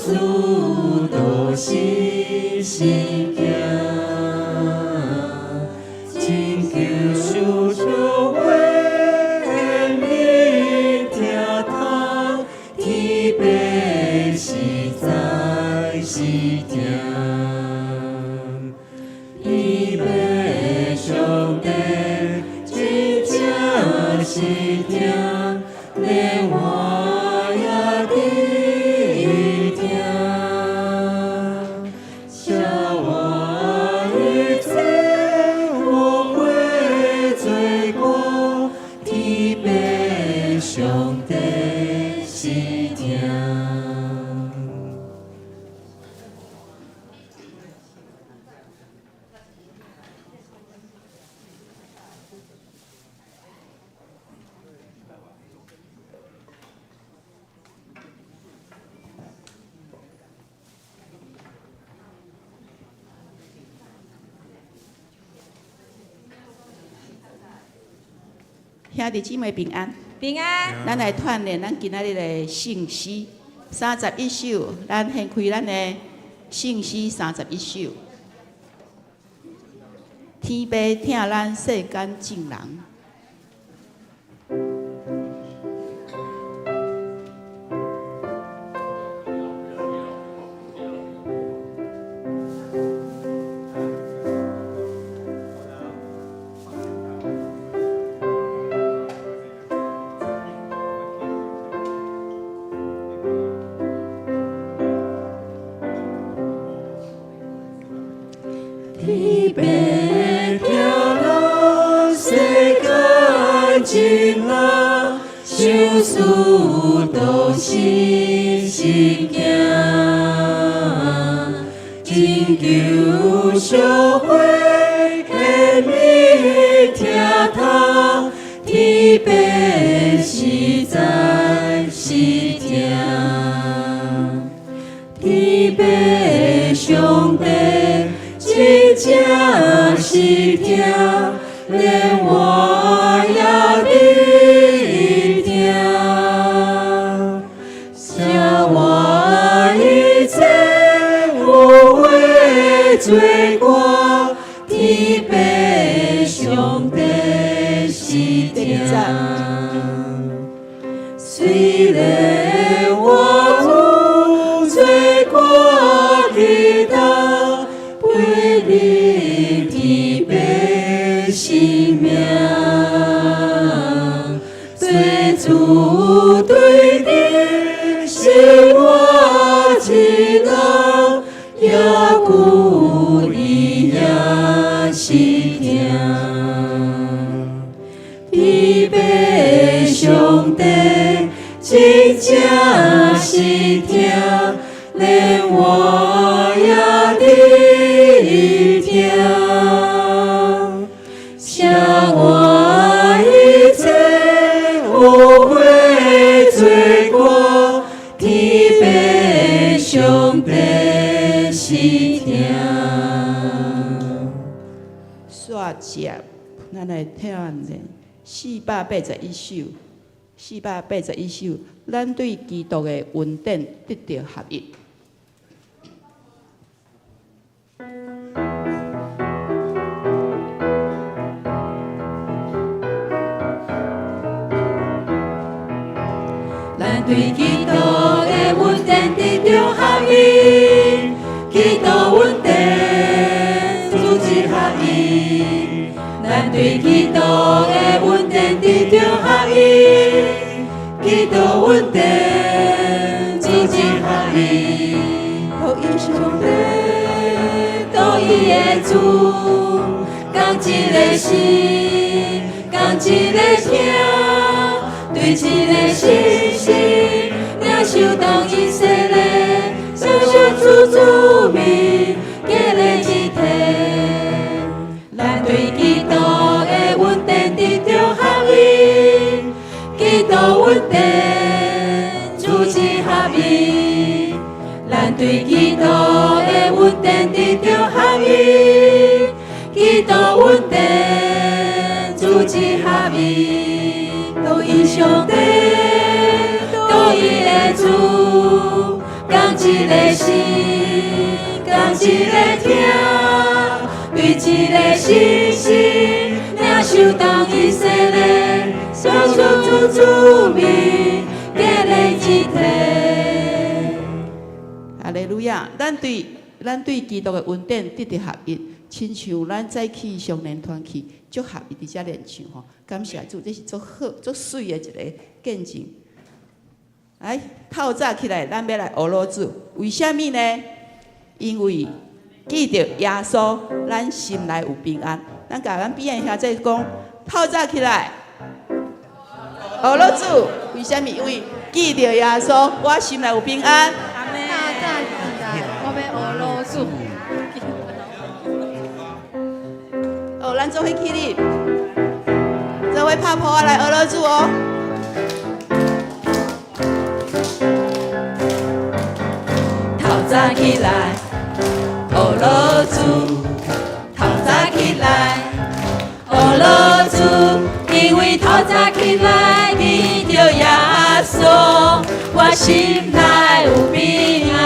事都是信仰，真救赎社会的天堂，天父实在是定，天父上帝真正是定，连我也知定，叫我一切无悔罪过，天父上帝是定。兄弟姊妹平安，平安。咱来串联咱今仔日的圣诗31首，咱先开咱的圣诗31首。天父疼咱世间众人，天父疼咱世间众人，受事都是信仰，真救社会的美天堂，天父实在是定，天父上帝真正是定，连我也知定，叫我一切无悔罪过，天父上帝是定。虽然我无罪过祈祷，背离天父性命，最主对你是我知道，也故意也是定，天父上帝真正是定，连我也知定，叫我一切无悔罪过，天父上帝是定。煞接，咱来听咧481首，481首，咱对基督的恩典得到合一。咱对基督的恩典得到合一，基督恩典主旨合一。咱对基督的恩典得到合一，基督恩典主旨合一。互伊上帝，互伊的主，讲一个心，讲一个听。对一个信心，领受同一洗礼，相信主主名，结连一体。咱对基督的恩典得到合一，基督恩典主旨合一。咱对基督的恩典得到合一，基督恩典主旨合一。都以上帝，都以的主，讲一一个心，讲一个听，对一个心心，领受同一洗礼，相处主名，结连一体。哈利路亚！咱对基督的恩典得到合一，亲像咱早起上联团去足合一伫遮练唱吼。感谢主，这是足好、足水的一个见证。来，透早起来，咱要来学老主，为什么呢？因为记着耶稣，咱心内有平安。咱甲咱边的兄弟讲，透早起来学老主，为什么？因为记着耶稣，我心内有平安。阿妹，我要学老主。哦，咱做伙起立，做伙拍谱来学老主哦。透早起来，学老主。透早起来，学老主。因为透早起来，见着耶稣，我心内有平安。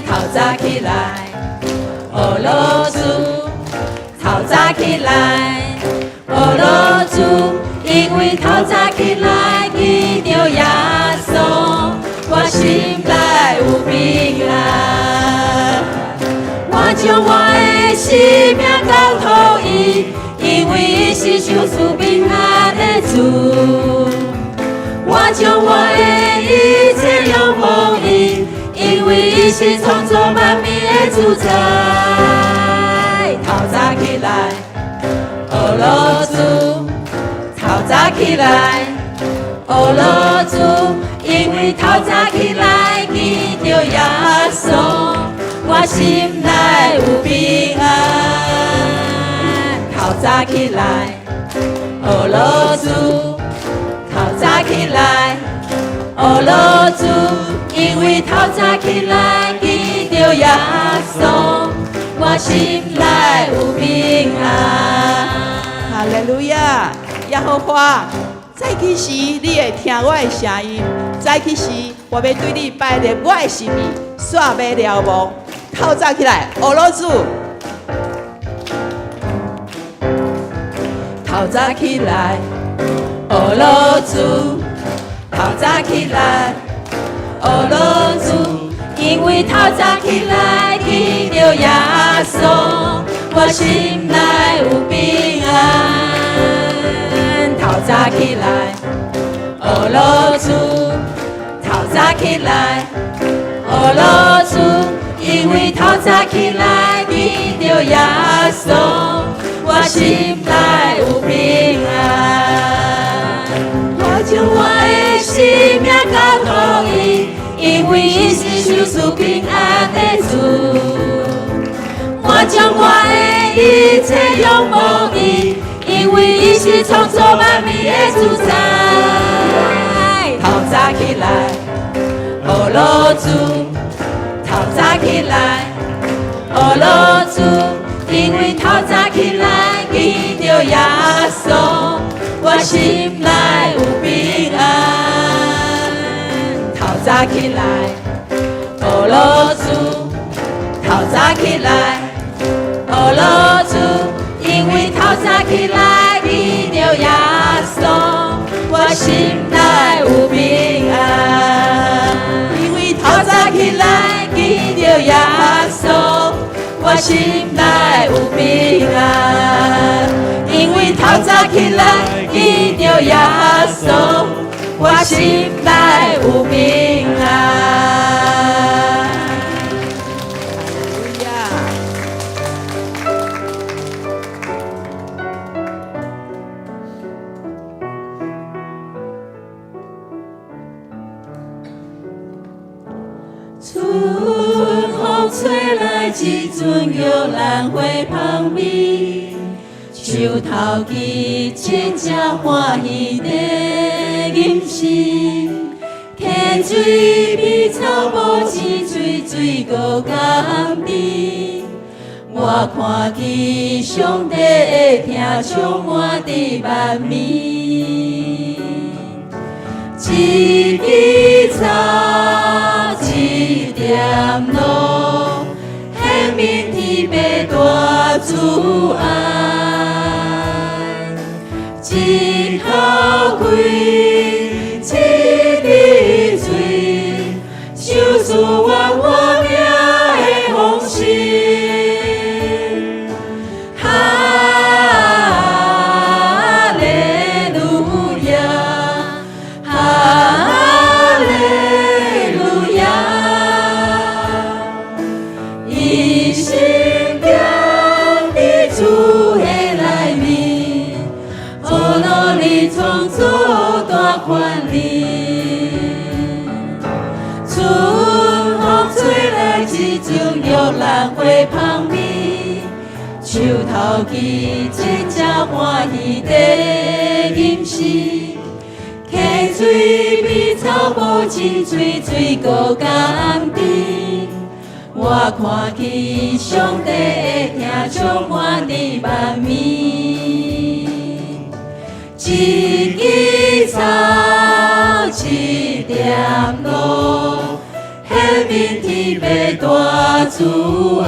透早起来，学老主。透早起来，学老主。因为透早起来，见着耶稣，我心内有平安。我将我的生命交托伊，因为伊是享受平安的主。我将我的一切仰望伊，因为伊是创造万物的主宰。透早起来，学老主。透早起来，学老主。因为透早起来，见着耶稣，我心内有平安。透早起来，学老主。透早起来，学老主。因为透早起来，见着耶稣，我心内有平安。哈利路亚！耶和华，早起时你会听我的声音，早起时我要对你摆列我的心意，煞要了无。透早起来，学老主。透早起来，学老主。透早起来，学老主。因为透早起来，见着耶稣，我心内有平安。透早起来，学老主。透早起来，学老主。因为透早起来，见着耶稣，我心内有平安。我将我的生命交托伊，因为伊是享受平安的主。我将我的一切仰望伊，因为伊是创造万物的主宰。透早起来，学老主。透早起来，学老主。因为透早起来，见着耶稣，我心内有平安。透早起来，学老主。透早起来，学老主。因为透早起来，见着耶稣，我心内有平安。因为透早起来，见着耶稣，我心内有平安。因为透早起来，见着耶稣，我心内有平安。哈利路亚！春风吹来一阵玉兰花香味，树头枝真正欢喜地吟诗。溪水美草无青水，水果甘甜。我看见上帝的疼充满伫万面。一枝草。一口开，一滴水，守住我命的方式。哈利路亚，哈利路亚，伊心中的主的内面。哦，努力创造大权利，春风吹来一种玉兰花香味，树头枝真正欢喜地吟诗，溪水比草木清水，水果甘甜。我看见上帝的疼充满伫万面。一枝草，一点露，显明天父大慈爱。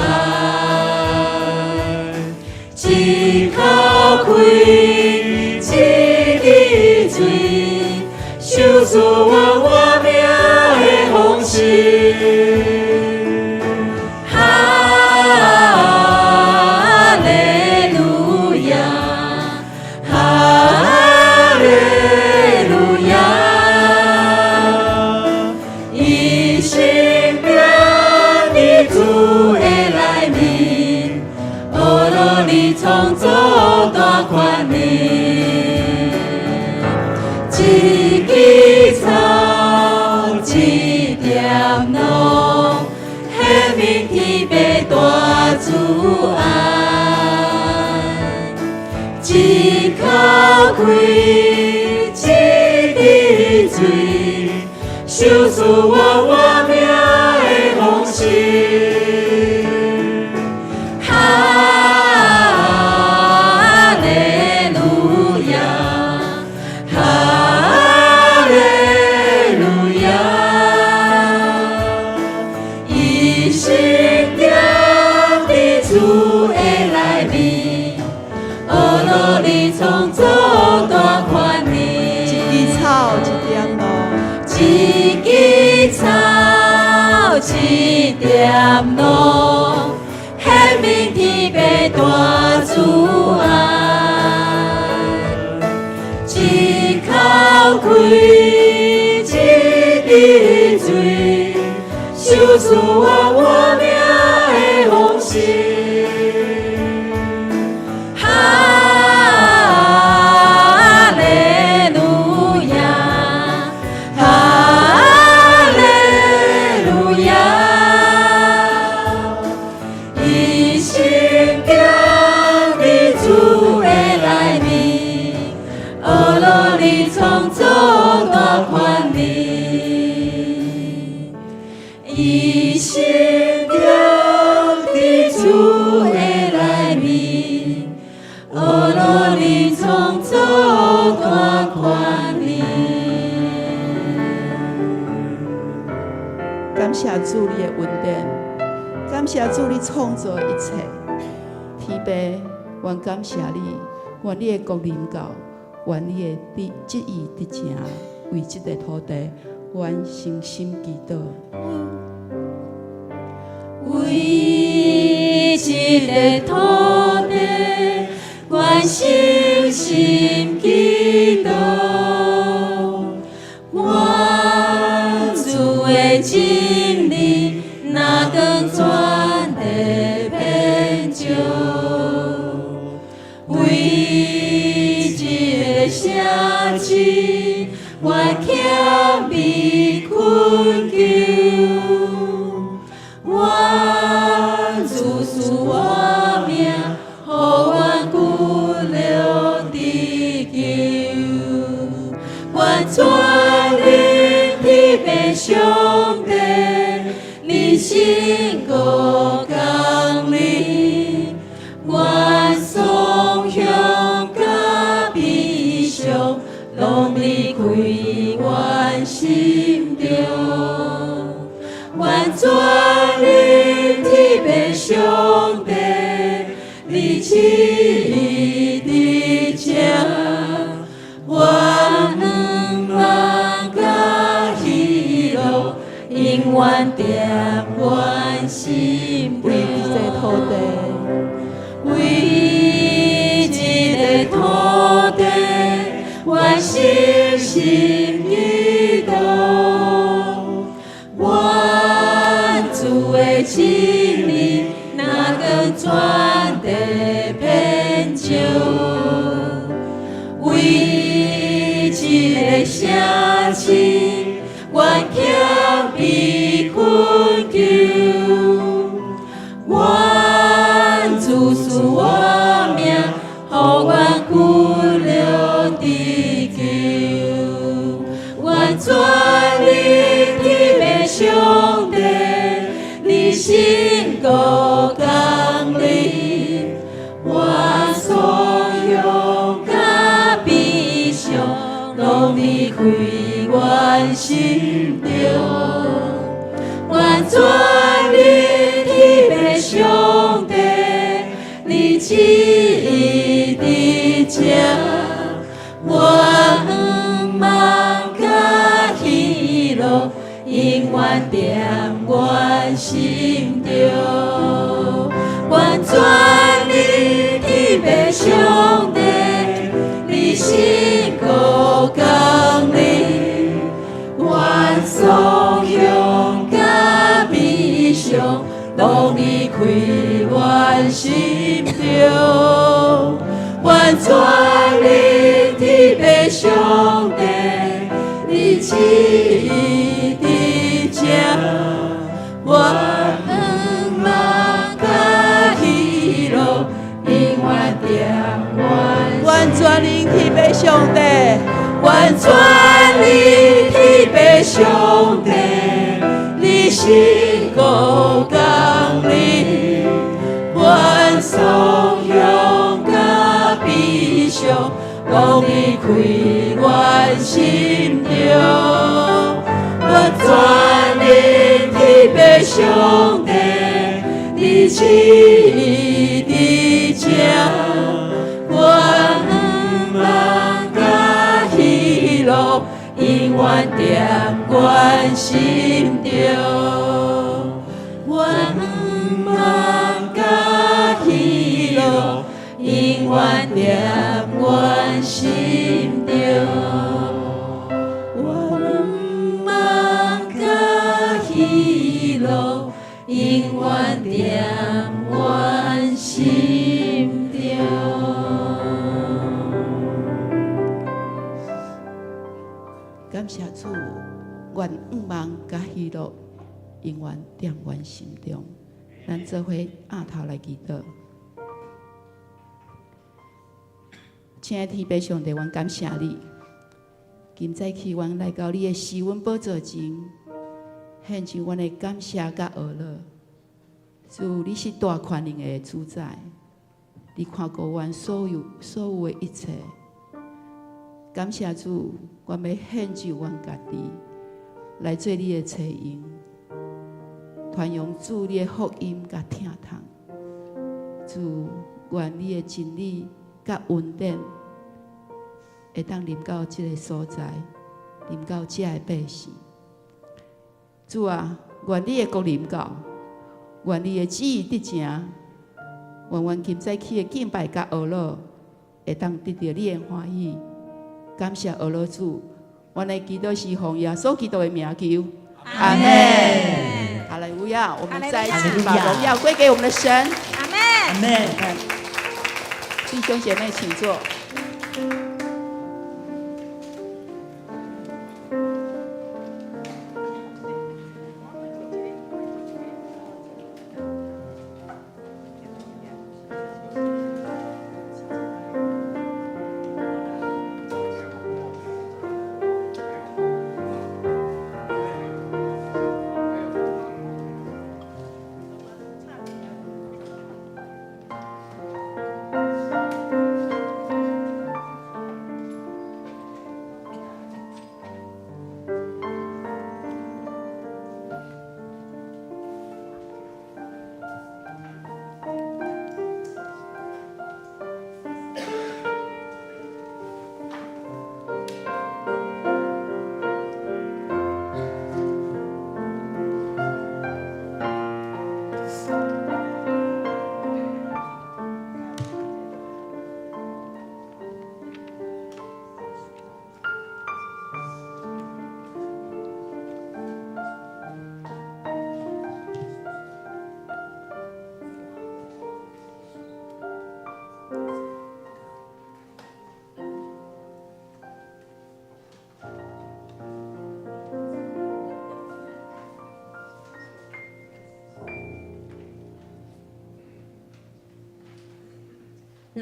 一口开，一滴水，守住我命的方式。哈利路亚，哈利路亚，伊生命的主的内面，哦，努力创造大权利，一枝草，一点露，显明天父大慈爱。一口开，一滴水，守住我命的方式。哈利路亚，哈利路亚，伊心中的主的内面。哦，努力创造大权利，一枝草，一点露，一枝草，一点露，显明天父大慈爱。一口开，一滴水，守住我命的方式。哈利路亚，哈利路亚，伊心中的主的内面，哦，努力创造大权利，伊心中的主的内面。哦，努力创造大权利。感谢主你的恩典，感谢主你创造一切。天父，愿感谢你，愿你的国临到，愿你的旨意得成，为这个土地，愿诚心祈祷。为这个土地，愿诚心祈祷，愿主的真理哪当全地遍照，为这个城市，我欠你困求。我主赐我命，予我久留地球。愿全能天父上帝，你信我降临。愿双向甲悲伤，拢离开我心中。愿全能天父上帝，你旨意得成，永远在阮心为这中。土地，为这个土地，阮深深祈祷，阮主的真理，哪能传递遍照？为这个城市，阮欠被困求。阮主赐我命，予阮骨了地球。阮全力天的上帝，你心高降临，阮所有甲悲伤，拢离开阮心中。阮全力天的上帝，你旨意伫这，阮望甲喜乐，永远在阮心中。阮全力天的上帝，你心高降临，阮所向甲悲伤，拢离开阮心中。阮全力天的上帝，你旨意伫这，阮望甲喜乐，永远在阮全力天的上帝，阮全力天的上帝，你心高降临，阮所向甲悲伤，拢离开阮心中。阮全力天的上帝，你旨意伫这，阮望甲喜乐，永远在阮心中。阮望甲喜乐，永远在阮心中。阮望甲喜乐，永远在阮心中。感谢主，愿望甲喜乐永远在阮心中。咱做伙压头来祈祷。亲爱的天父上帝，阮感谢你，今早起阮来到你的施恩宝座前，献上阮的感谢甲讹乐。主，你是大权能的主宰，你看顾阮所有的一切。感谢主，阮要献上阮家己，来做你的找用，传扬主你的福音甲听堂。主，愿你的真理甲恩典会当临到这个所在，临到这个百姓。主啊，愿你的国临到，愿你的旨意得成，愿阮今早起的敬拜甲讹乐会当得到你的欢喜。感谢俄罗主，阮的祈祷是奉耶稣基督的名求，阿门。哈利路亚！我们再一次把荣耀归给我们的神，阿门。阿门。弟兄姐妹，请坐。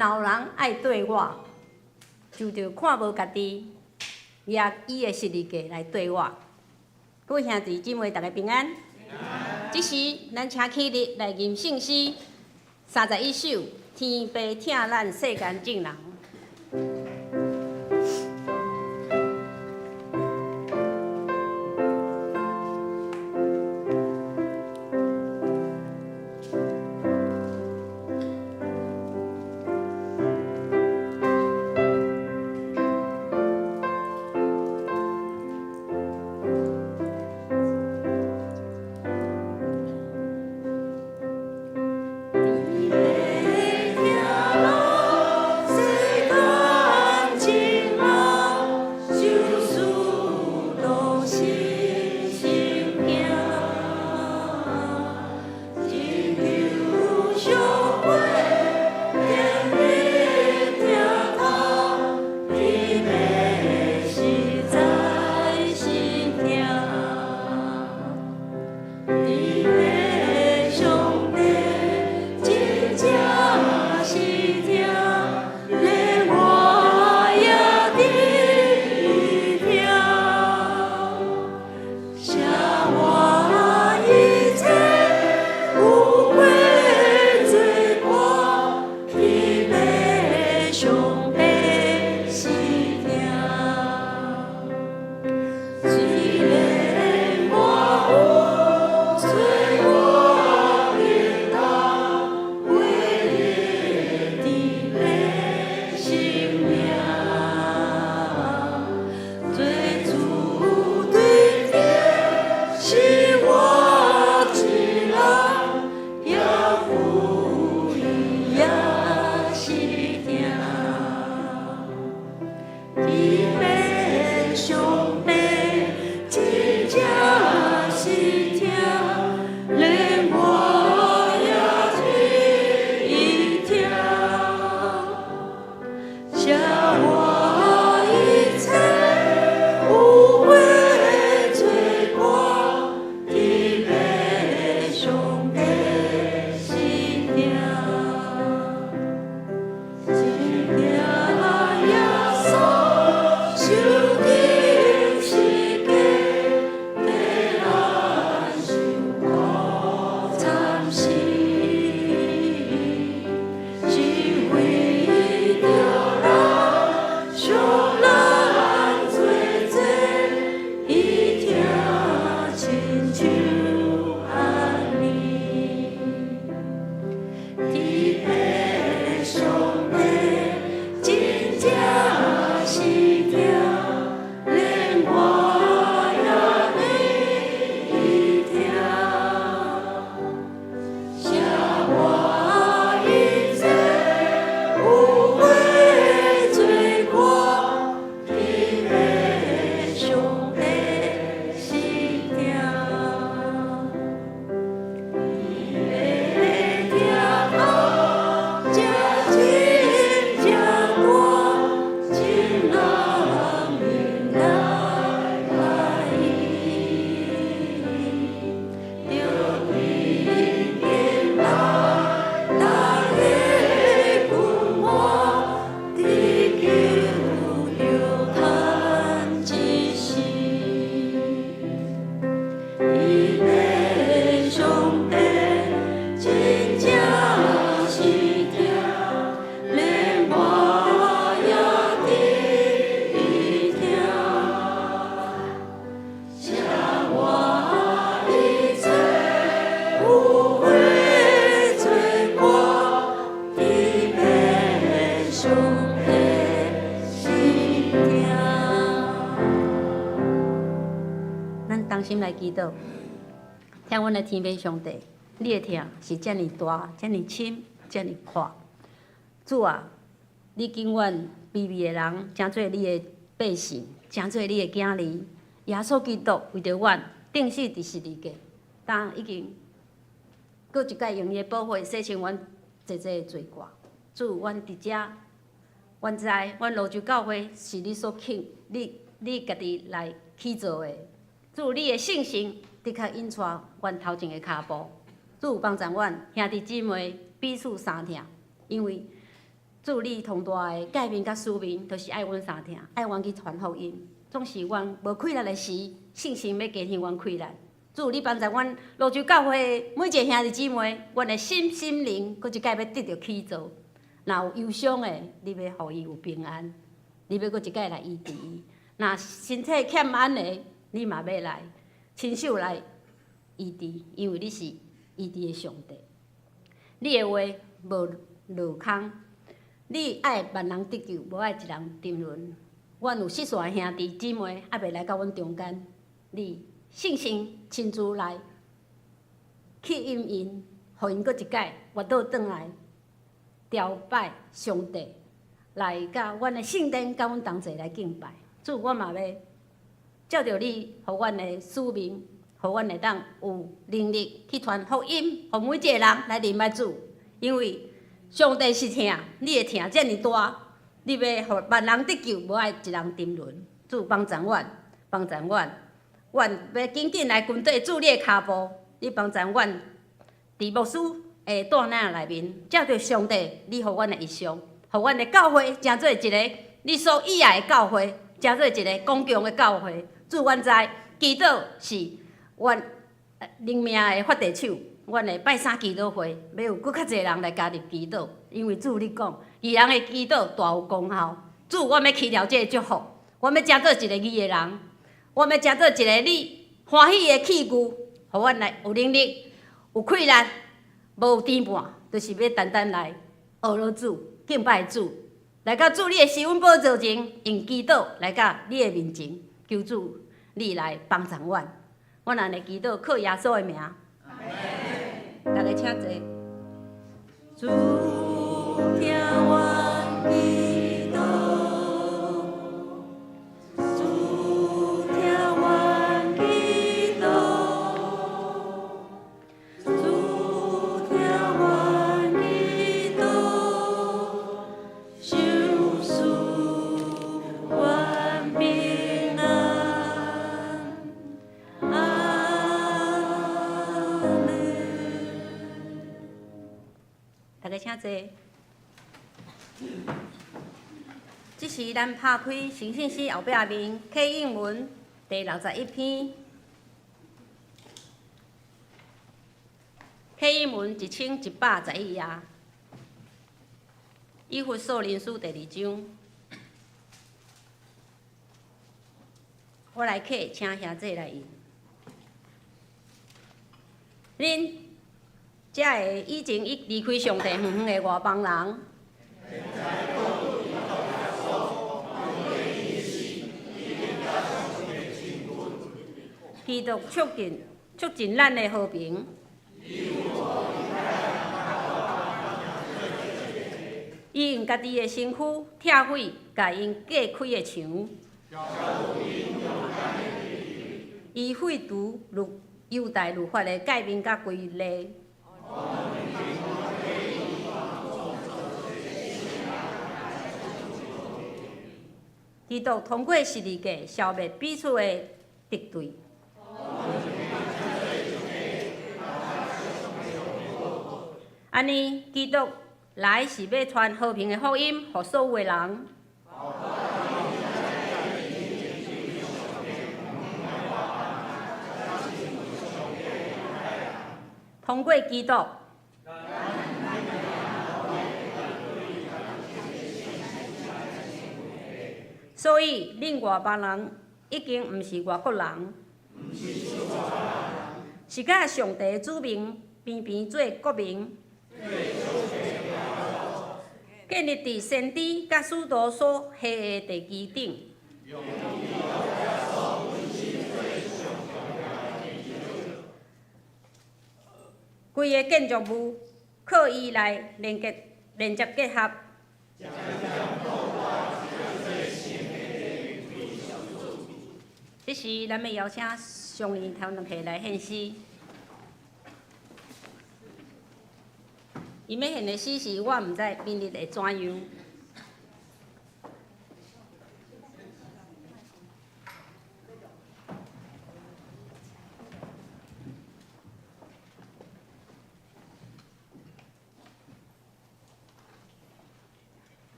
老人爱对我，就着看无家己，也伊的实力价来对我。各位兄弟姊妹，大家平安。这时，咱请起立来吟圣诗31首，天父疼咱世间众人。心来祈祷，听阮的天父上帝，你的疼是遮尔大、遮尔深、遮尔宽。主啊，你永远卑微的人，诚做你的百姓，诚做你的囝儿。耶稣基督为着阮，定死伫十字架，当已经搁一摆用伊的宝血洗清阮济济的罪过。主，阮伫遮，阮知阮罗州教会是你所起，你家己来起造的。主，你的圣神的确引带阮头前的脚步。主帮助阮兄弟姊妹彼此相听，因为主你同大的改变甲使命，就是爱阮相听，爱阮去传福音。总是阮无困难的时，信心要加添阮困难。主你帮助阮泸州教会每一个兄弟姊妹，阮的心灵，搁一摆要得到起造。若有忧伤的，你要互伊有平安，你要搁一摆来医治伊。若身体欠安的，你嘛要来亲手来医治，因为你是医治的上帝。你的话无落空，你爱万人得救，无爱一人沉沦。阮有失散兄弟姊妹，还袂来到阮中间，你信心亲自来去引因，互因搁一摆活倒转来，朝拜上帝，来甲阮的圣殿，甲阮同齐来敬拜。主，我嘛要照着你，互阮的使命，互阮会当有能力去传福音，互每一个人来认识主，因为上帝是疼，你的疼遮尔大。你要互万人得救，无爱一人沉沦。主帮助阮，帮助阮，阮要紧紧来跟对主你的脚步。你帮助阮，伫牧师的带领内面，照着上帝你互阮的意向，互阮的教会成做一个你所喜爱的教会，成做一个公共的教会。主，阮知祈祷是阮灵命的发地手。阮的拜三祈祷会要有搁较侪人来加入祈祷，因为主你讲，义人的祈祷大有功效。主，我要去了这个祝福，我要成做一个义的人，我要成做一个你欢喜的器具，互阮来有能力、有困难、无有颠簸，就是要单单来学罗主、敬拜主，来到主你的施恩宝座前，用祈祷来到你的面前，求主你来帮助阮。阮安尼祈祷，靠耶稣的名。大家请坐。主听阮祈祷，主听阮祈祷，主听阮祈祷，救赎阮平安。大家请坐。这是咱拍开《新信息》后壁面启应文第61篇。启应文1111页，以弗所人书第2章。我来启，请兄弟来引。恁这个以前离开上帝远远的外邦人，基督促进咱的和平。伊用家己的身躯拆毁，甲因隔开的墙。伊废除犹大律法的改变甲规例。基督通过十字架消灭彼此的敌对。安尼，基督来是要传和平的福音，予所有的人。通过基督，所以恁外邦人已经毋是外国人，是甲上帝的子民平平做国民，建立伫先知甲使徒所下的地基顶。规个建筑物靠伊来连接结合。这时，咱要邀请上义他们起来献诗。伊要献的诗是我毋知明日会怎样。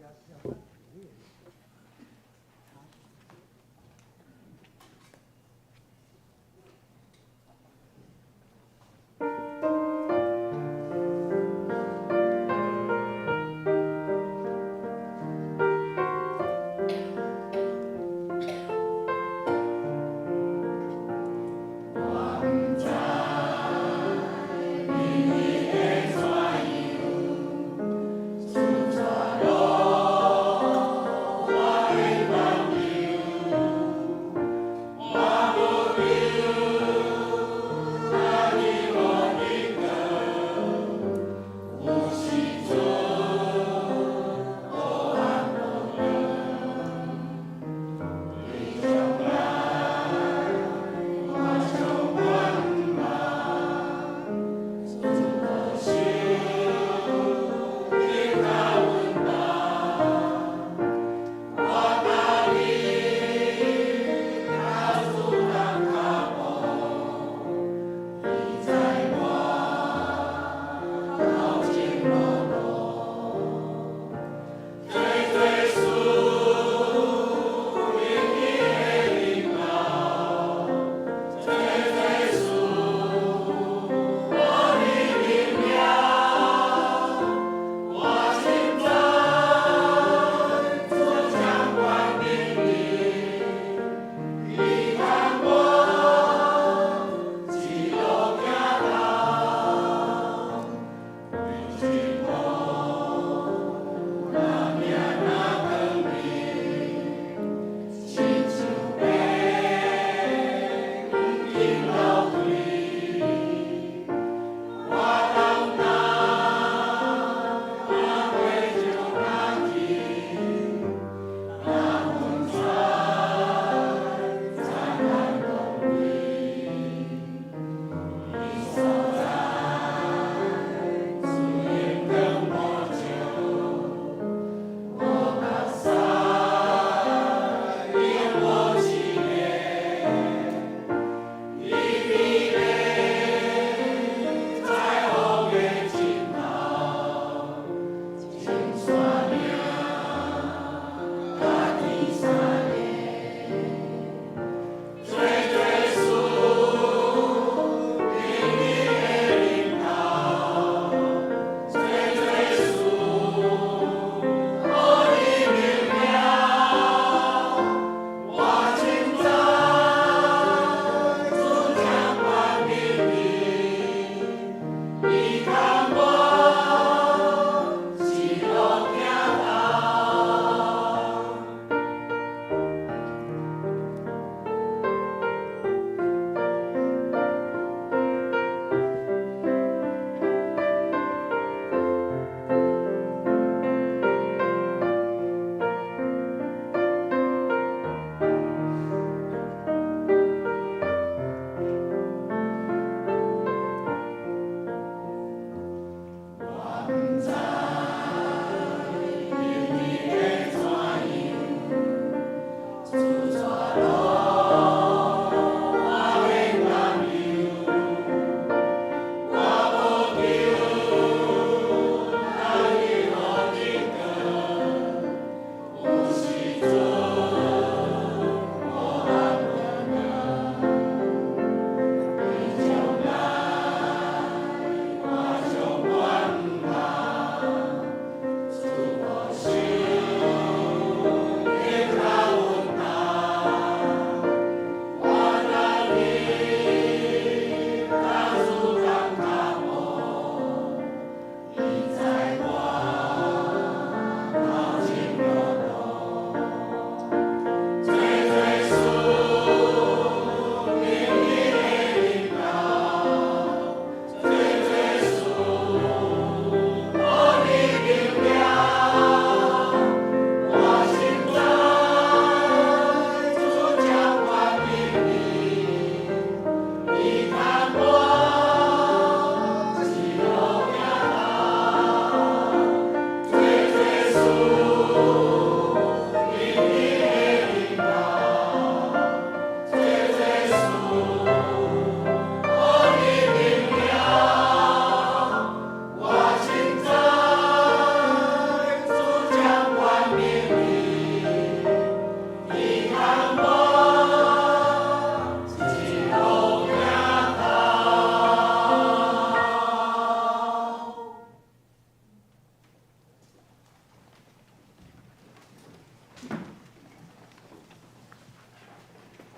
我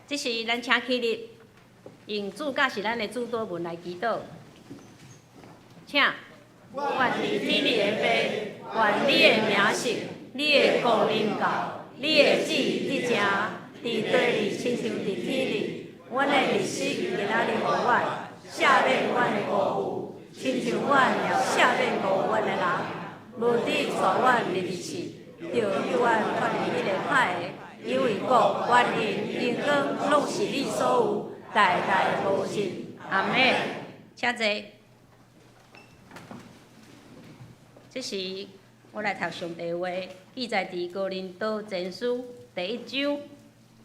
这是咱请起立，用主甲是咱的主祷文来祈祷。请，愿伫天里的父，愿你的名圣，你的国临到，你的旨意伫正，伫地里亲像伫天里。阮的日子今仔日互阮，赦免阮的过误，亲像阮也赦免过阮的人。无伫带阮入去试，就与阮脱离迄个歹的，因为国、权、荣、光，拢是你所有，代代无尽。阿门。请坐。这是我来读上帝话，记载伫哥林多前书第1章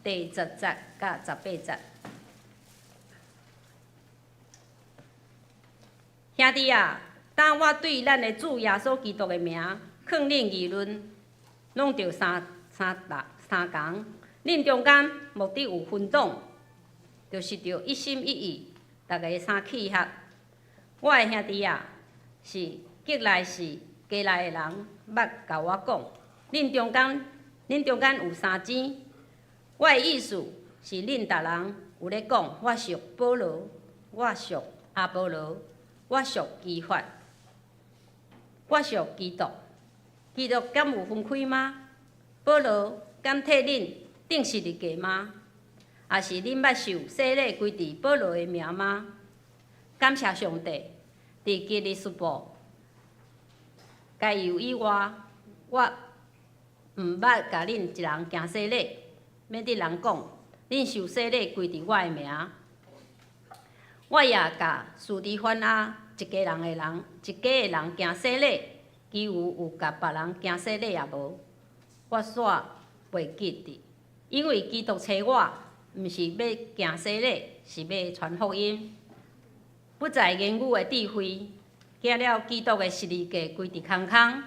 第10节甲18节。兄弟啊，当我对咱的主耶稣基督的名劝恁议论，拢着相共。恁中间目的有分党，就是着一心一意，大家相契合。我的兄弟啊，是激来是家内的人捌甲我讲，恁中间有三钱。我的意思是，恁逐人有咧讲，我属保罗，我属阿波罗，我属基法，我属基督。基督敢有分开吗？保罗敢替恁定十字架吗？也是恁捌受洗礼归伫保罗的名吗？感谢上帝，伫基里斯部该由以外，我毋捌甲恁一人行洗礼，免得人讲恁受洗礼归伫我的名。我也甲斯蒂芬啊一家的人行洗礼，几乎有甲别人行洗礼也无。我煞袂记得，因为基督找我，毋是要行洗礼，是要传福音。不在言语的智慧，行了基督的十字架归伫空空，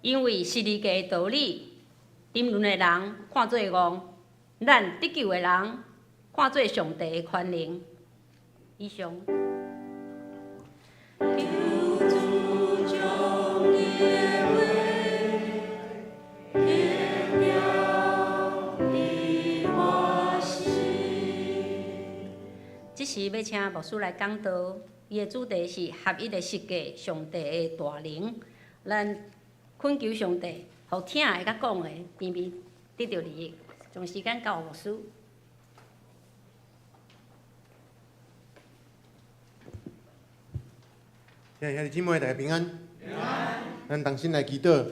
因为十字架的道理，沉沦的人看做戆，咱得救的人看做上帝的权能。以上。这是要请牧师来讲道，伊的主题是合一的设计，上帝的大能。咱恳求上帝，互听的甲讲的边边得到利益。将时间交牧师。兄弟姊妹，大家平安。平安。咱同心来祈祷。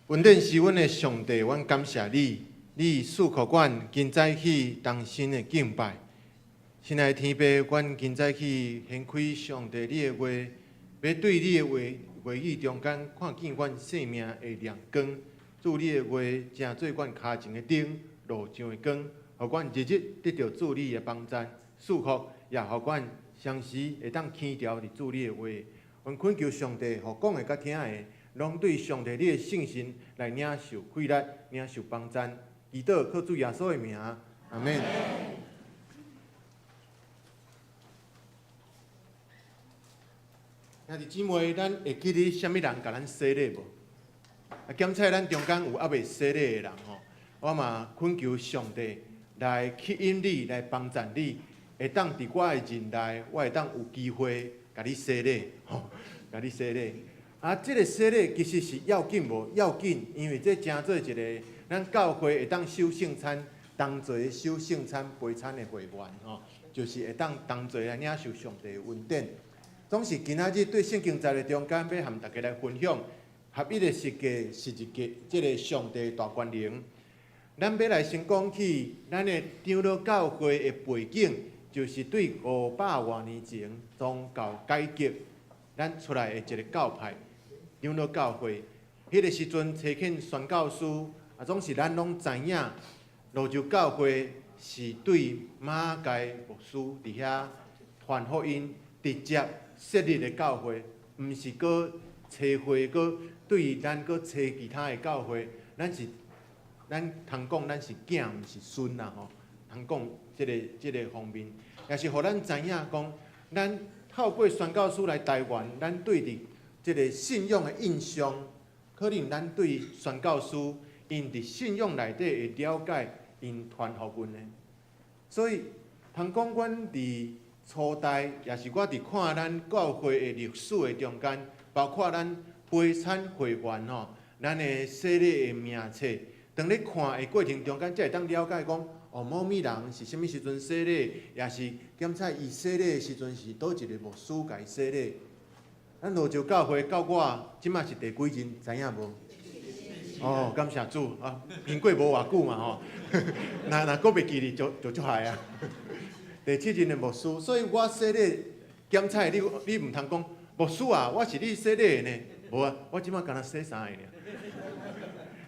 恩典是阮的上帝，阮感谢你。你赐予阮今早起同心的敬拜。亲爱的天父，阮今早起掀开上帝你的话，要对你的话语中间看见阮生命的亮光。主你的话，正做阮脚前的灯，路上的光，互阮日日得到主你的帮助、祝福，也互阮常时会当牵条伫主你的话。阮恳求上帝，互讲的甲听的，拢对上帝你的信心来领受快乐，领受帮助。祈祷靠主耶稣的名，阿门。兄弟姊妹，咱会记得什么人甲咱洗礼无？检测咱中间有还未洗礼的人吼，我嘛恳求上帝来吸引你，来帮助你，会当伫我的人内，我会当有机会甲你洗礼，吼，甲你洗礼。这个洗礼其实是要紧无？要紧，因为这真做一个。咱教会会当守圣餐，同齐守圣餐陪餐的会员吼，就是会当同齐来领受上帝的恩典。总是今仔日对圣经在的中间，要和大家来分享合一的设计是一个这个上帝大权能。咱要来先讲起咱的长老教会的背景，就是对500多年前宗教改革，咱出来的一个教派长老教会。迄个时阵，查肯宣教师。总是咱拢知影，路州教会是对马街牧师伫遐传福音，直接设立的教会，毋是搁找会，搁对咱搁找其他的教会。咱通讲咱是囝，毋是孙啦吼。通讲即个方面，也是互咱知影讲，咱透过宣教师来台湾，咱对伫即个信仰的印象，可能咱对宣教师。因伫信仰内底的了解，因传互阮的。所以，通讲阮伫初代，也是我伫看咱教会的历史的中间，包括咱悲惨会员吼，咱的洗礼的名册，当咧看的过程中间，才会当了解讲，哦，某物人是啥物时阵洗礼，也是检查伊洗礼的时阵是倒一个牧师甲伊洗礼。咱罗州教会到我即马是第几任，知影无？哦，感谢主啊！经过无偌久嘛吼，若搁袂记哩，就足害啊！第7任的牧师，所以我洗礼检查你毋通讲牧师啊，我是你洗礼的呢？无啊，我即马敢若洗3个尔。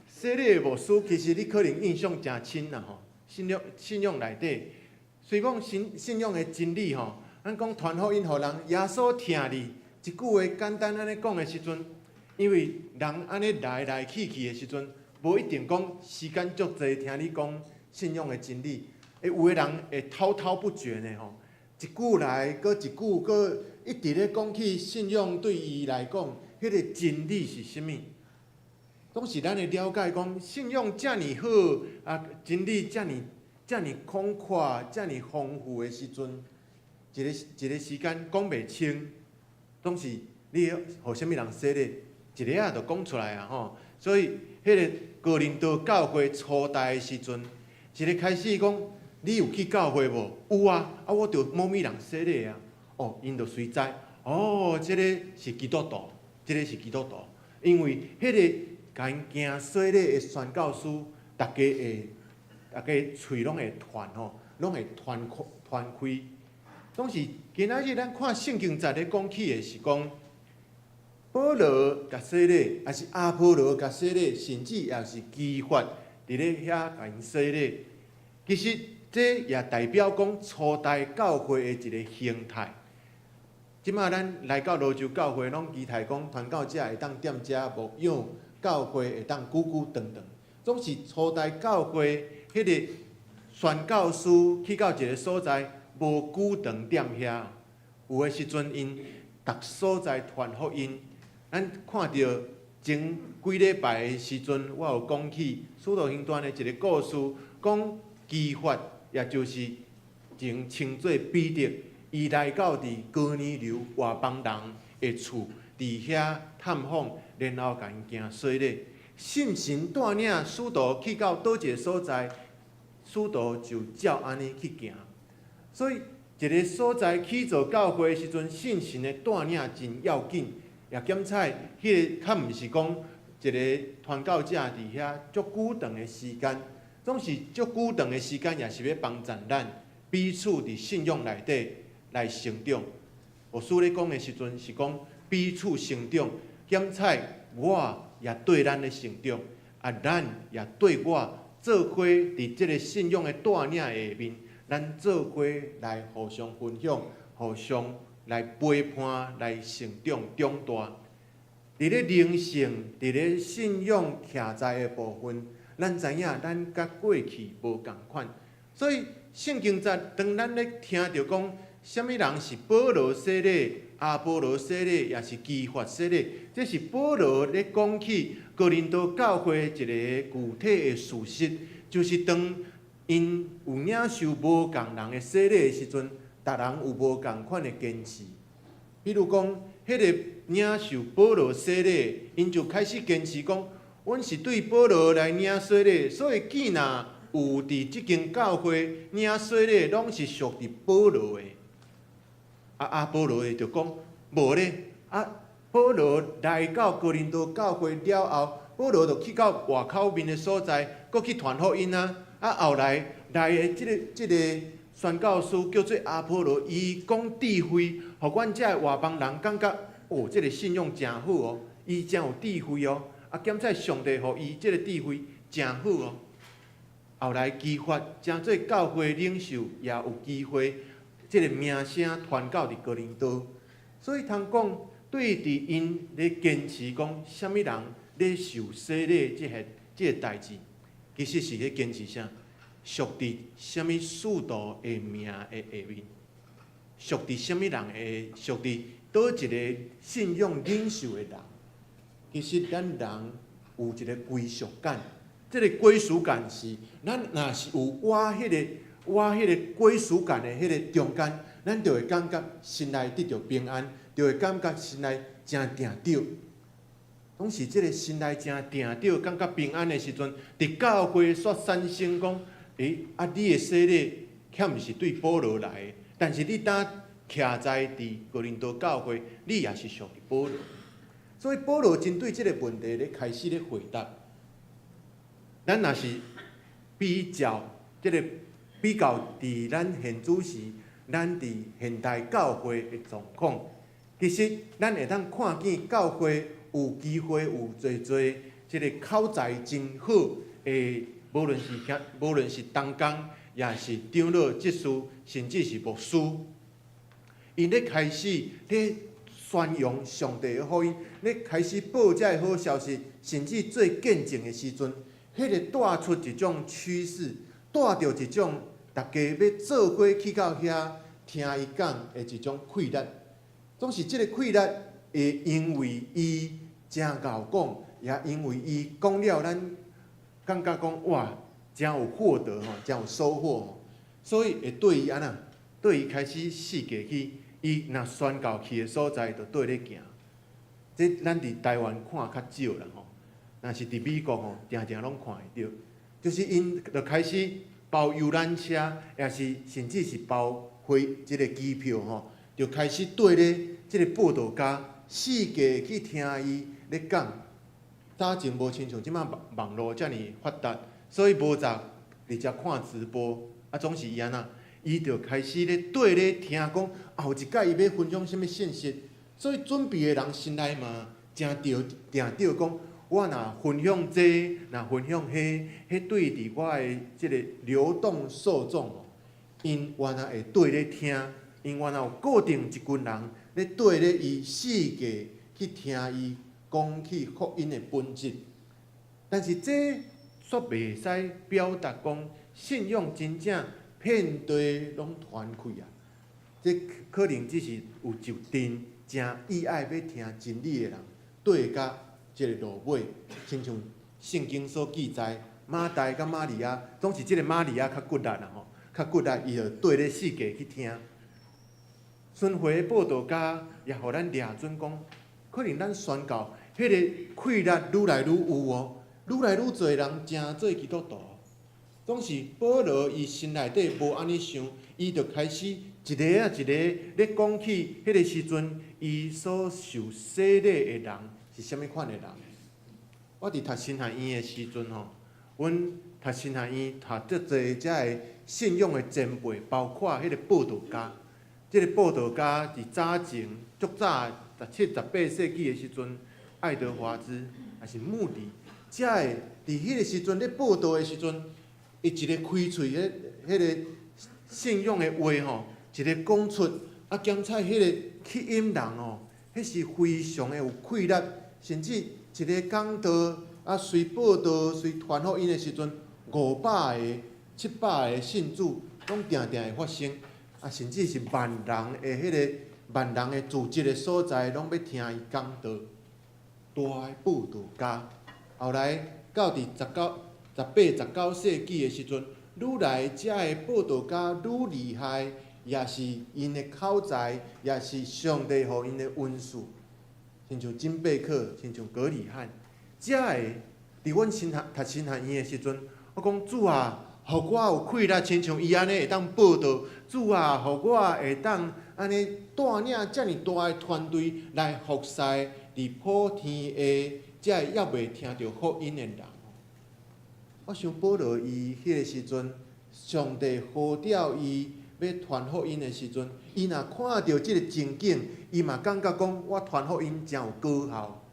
洗礼的牧师，其实你可能印象诚深啦吼，信仰内底，虽讲信仰的真理吼，咱讲传福音互人，耶稣听你。一句话简单安尼讲的时阵，因为人安尼来去的时阵，无一定讲时间足济听你讲信仰的真理。有的人会滔滔不绝呢吼，一句来，搁一句，搁一直咧讲起信仰对伊来讲，迄个真理是啥物？当时咱会了解讲，信仰遮尔好啊，真理遮尔广阔、遮尔丰富的时阵，一个时间讲袂清。当时你互啥物人洗礼，一个仔就讲出来啊吼。所以迄个哥林多教会初代的时阵，一个开始讲，你有去教会无？有啊，啊我着某物人洗礼啊。哦，因着随知，哦，这个是基督徒，这个是基督徒，因为迄个甲因行洗礼的宣教师，大家喙拢会传吼，拢会传开。当时今仔日咱看圣经在咧讲起的是讲，保罗甲洗礼，也是阿波罗甲洗礼，甚至也是基法伫咧遐甲因洗礼。其实这也代表讲初代教会的一个形态。即马咱来到罗州教会，拢期待讲传教者会当踮遮牧养，教会会当久久长长。总是初代教会迄个宣教师去到一个所在。无久长踮遐，有诶时阵因逐所在传福音。咱看到前几礼拜诶时阵，我有讲起《使徒行传》诶一个故事，讲基法，也就是前称作彼得，伊来到伫哥尼流外邦人诶厝，伫遐探访，然后甲因行洗礼。信神带领使徒去到倒一个所在，使徒就照安尼去行。所以，一个所在起造教会的时阵，信神的带领真要紧。也检查，迄个较毋是讲一个传教者伫遐足久长的时间，总是足久长的时间，也是要帮助咱彼此伫信仰内底来成长。牧师咧讲的时阵是讲彼此成长，检查我也对咱的成长，啊，咱也对我做伙伫即个信仰的带领下面。咱做伙来互相分享，互相来陪伴，来成长长大。伫咧灵性、伫咧信仰徛在的部分，咱知影咱甲过去无共款。所以圣经当咱咧听到讲，啥物人是保罗洗礼、阿波罗洗礼，也是基法洗礼，这是保罗咧讲起哥林多教会一个具体的事实，就是当。因有领受无共人的洗礼的时阵，逐人有无共款的坚持。比如讲，迄个领受保罗洗礼，因就开始坚持讲，阮是对保罗来领洗礼，所以既然有伫即间教会领洗礼，拢是属于保罗的。阿波罗的就讲无咧，保罗来到哥林多教会了后，保罗就去到外口面的所在，搁去传福音啊。后来的即个宣教师叫做阿波罗，伊讲智慧，互阮遮的外邦人感觉哦，即个信仰真好哦，伊真有智慧哦。检查上帝互伊即个智慧真好哦。后来基法真做教会领袖，也有机会即个名声传到伫哥林多。所以通讲对伫因咧坚持讲，啥物人咧受洗礼即个代志。其实是咧坚持啥？属伫啥物使徒的名的下面，属伫啥物人的？属伫倒一个信仰领袖的人。其实咱人有一个归属感，这个归属感是，咱若是有我迄个归属感的迄个中间，咱就会感觉心内得到平安，就会感觉心内真定着。拢是这个心内真定着，感觉平安的时阵，伫教会说产生讲，你的洗礼欠毋是对保罗来的，但是你当徛在伫哥林多教会，你也是属于保罗。所以保罗针对这个问题咧开始咧回答。咱若是比较伫咱现主时，咱伫现代教会的状况，其实咱会当看见教会有机会有侪即个口才真好的，无论是同工，也是长老、执事，甚至是牧师，因咧开始咧宣扬上帝的福音，咧开始报这个好消息，甚至做见证的时阵。迄个带出一种趋势，带着一种大家要做伙去到遐听伊讲的一种快乐。总是即个快乐会因为伊真贤讲，也因为伊讲了，咱感觉讲哇，真有获得吼，真有收获吼，所以会对伊安那，对伊开始四界去，伊若宣教去的所在，就对咧行。这咱伫台湾看较少啦吼。若是伫美国吼，常常拢看会到，就是因就开始包游览车，也是甚至是包即个机票吼，就开始对咧即个报道家四界去听伊咧讲。早前无亲像即摆网络遮尔发达，所以无杂直接看直播，总是伊安那，伊就开始咧对咧听讲后一届伊要分享什物信息，所以准备的人心内嘛定着讲。我若分享这，若分享迄对伫我的即个流动受众，因原来会对咧听，因原来有固定一群人咧对咧伊世界去听伊讲起福音的本质。但是这煞袂使表达讲信仰真正遍地拢传开啊！这可能只是有一群真意爱要听真理的人对甲。即个落尾，亲像圣经所记载，马大甲玛利亚，总是即个玛利亚较骨力啦吼，较骨力，伊就对咧世界去听。顺回报道家也互咱抓准讲，可能咱宣教迄个快乐愈来愈有哦，愈来愈侪人真做基督徒。总是保罗伊心内底无安尼想，伊就开始一个啊一个咧讲起迄个时阵，伊所受洗礼的人。是啥物款的人？我伫读神学院的时阵吼，阮读神学院读足侪遮个信仰的前辈，包括迄个报道家。即个报道家伫早前足早17、18世纪的时阵，爱德华兹也是穆迪，遮个伫迄个时阵咧报道的时阵，伊一个开喙迄个信仰的话吼，一个讲出，检采迄个起音人哦，迄是非常的有快乐。甚至一个讲道随报道、随传福音的时阵，500个、700个信主，拢定定会发生。甚至是万人的组织的所在，拢要听伊讲道。大个报道家，后来到伫18、19世纪的时阵，愈来遮个报道家愈厉害，也是因的口才，也是上帝互因的恩赐。亲像金贝克，亲像格里汉，遮个伫阮读神学院的时阵，我讲主啊，互我有快乐，亲像伊安尼会当报道。主啊，互我会当安尼带领遮尔大的团队来服侍伫普天的遮个还未听到福音的人。我想保罗伊迄个时阵，上帝呼召伊要传福音的时阵，伊若看到即个情景，伊嘛感觉讲我传福音真有果效。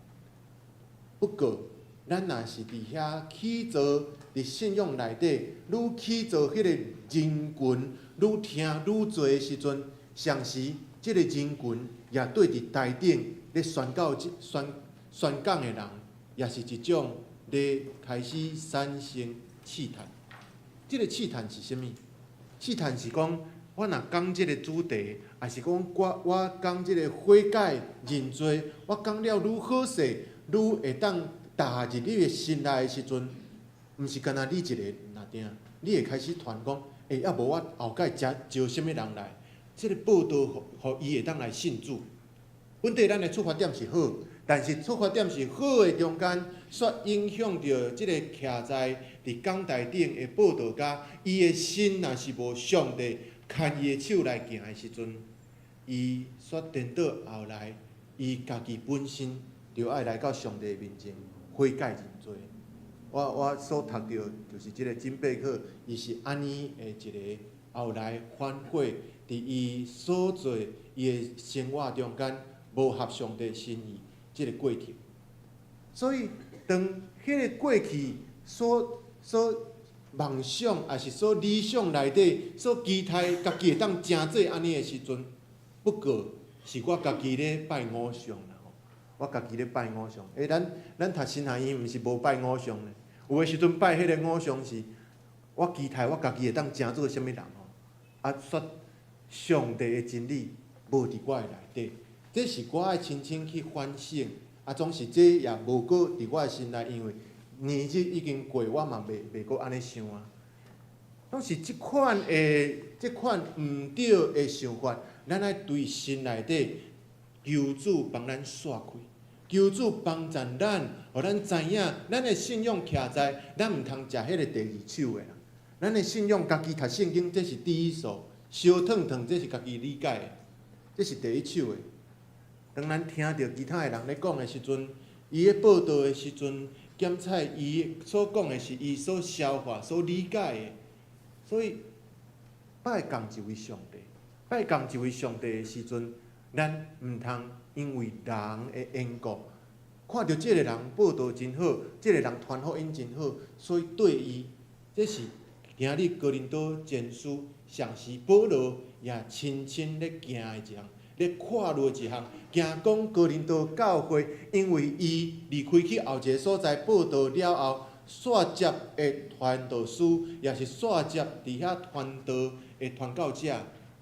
不过，咱若是伫遐起做伫信仰内底，愈起做迄个人群，愈听愈侪的时阵，上时即个人群也对伫台顶咧宣讲的人，也是一种咧开始产生试探。即个试探是啥物？试探是讲，我若讲即个主题，也是讲我讲即个悔改认罪，我讲了愈好势，愈会当踏入你的心内的时阵，毋是干那你一个若定，你会开始传讲，啊无我后盖招什物人来？即个报道，互伊会当来信主。本地咱的出发点是好，但是出发点是好的中间，却影响到即个徛在伫讲台顶的报道家，伊的心若是无上帝牵伊的手来行的时阵，伊却颠倒后来，伊家己本身就爱来到上帝面前悔改认罪。我所读到就是即个金贝克，伊是安尼的一个后来反悔伫伊所做伊的生活中间无合上帝心意即个过程。所以当迄个过去所梦想，也是所理想内底所期待家己会当成做安尼的时阵，不过是我家己咧拜偶像啦吼，我家己咧拜偶像。咱读神学院毋是无拜偶像咧。有诶时阵拜迄个偶像是，我期待我家己会当成做啥物人吼，却上帝诶真理无伫我诶内底，这是我爱亲身去反省，总是这也无过伫我诶心内，因为年日已经过，我嘛袂过安尼想啊。拢是即款毋对诶想法，咱爱对心内底求主帮咱刷开。求主帮助咱，互咱知影，咱的信仰徛在咱毋通食迄个第二手的啦。咱的信仰家己读圣经，这是第一手；烧烫烫，这是家己理解的，这是第一手的。当咱听到其他的人咧讲的时阵，伊咧报道的时阵，检采伊所讲的是伊所消化、所理解的。所以，拜共一位上帝，拜共一位上帝的时阵，咱毋通因为人的缘故，看到这个人报道真好，这个人传福音真好，所以对伊，这是今日哥林多前书上司保罗也亲身咧行的一项，咧看落一项，行讲哥林多教会，因为伊离开去后一个所在报道了后，续接的传道师，也是续接伫遐传道的传教者，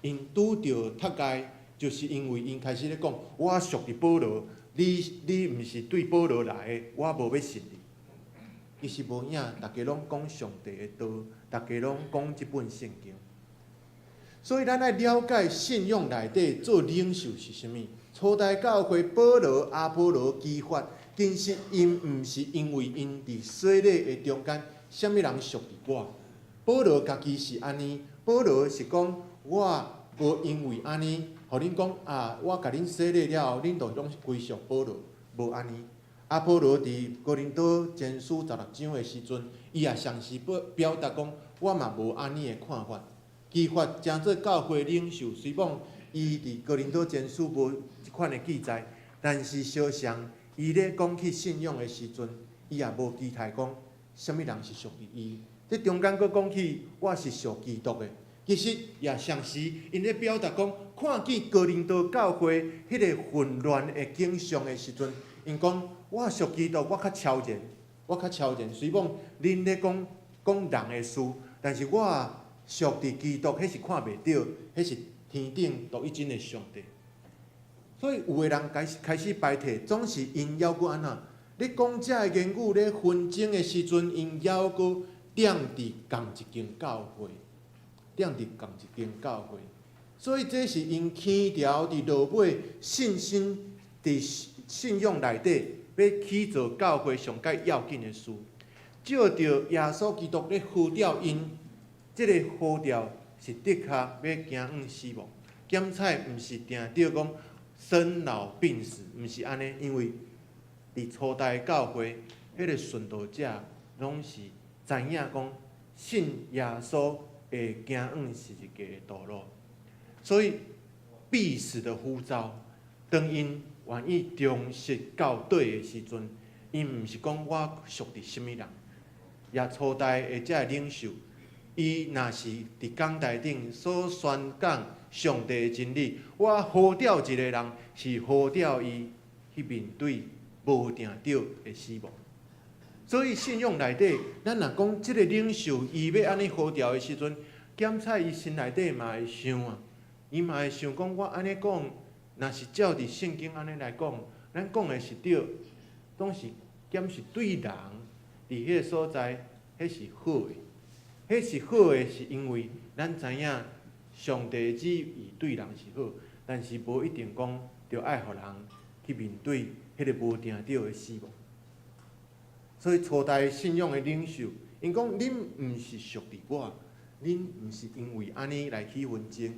因拄着脱界。就是因为因开始咧讲，我属伫保罗，你毋是对保罗来的，我无要信你。其实无影，大家拢讲上帝的道，大家拢讲即本圣经。所以咱爱了解信仰内底做领袖是啥物。初代教会保罗、阿波罗、基法，其实因毋是因为因伫洗礼的中间，啥物人属伫我。保罗家己是安尼，保罗是讲我无因为安尼。互恁讲我甲恁洗礼了后，恁就拢归属保罗，无安尼。阿波罗伫哥林多前书16章的时阵，伊也详细表达讲，我嘛无安尼的看法。基法诚做教会领袖，虽讲伊伫哥林多前书无即款的记载，但是相像伊咧讲起信仰的时阵，伊也无期待讲啥物人是属于伊。这中间佫讲起我是属基督的。其实也详细，因咧表达讲，看见哥林多教会迄个混乱的景象的时阵，因讲我属基督，我较超然。虽讲恁咧讲人的事，但是我属伫基督，迄是看袂到，迄是天顶独一真的上帝。所以有个人开始排斥，总是因犹阁安怎？咧讲遮个言语咧纷争的时阵，因犹阁踮伫共一间教会。所以这是因起条伫落尾信心伫信仰内底，要起做教会上界要紧的事。照着耶稣基督咧呼召因，这个呼召是的确要行往死亡。检采毋是定着讲生老病死，毋是安尼，因为伫初代教会，迄个顺道者拢是知影讲信耶稣。会行往是一个道路，所以必死的呼召，当因愿意忠实到底的时阵，因毋是讲我属伫什物人，也初代的这领袖，伊若是伫讲台顶所宣讲上帝的真理，我呼召一个人，是呼召伊去面对无定着的死亡。所以信仰内底，咱若讲即个领袖，伊要安尼呼召的时阵，检采伊心内底嘛会想啊，伊嘛会想讲，我安尼讲，若是照伫圣经安尼来讲，咱讲的是对，拢是检是对人伫迄个所在迄是好的，迄是好的，是因为咱知影上帝的旨意对人是好，但是无一定讲着爱互人去面对迄个无定着的死亡。所以初代信仰的领袖，因讲恁毋是属伫我，恁毋是因为安尼来起纷争，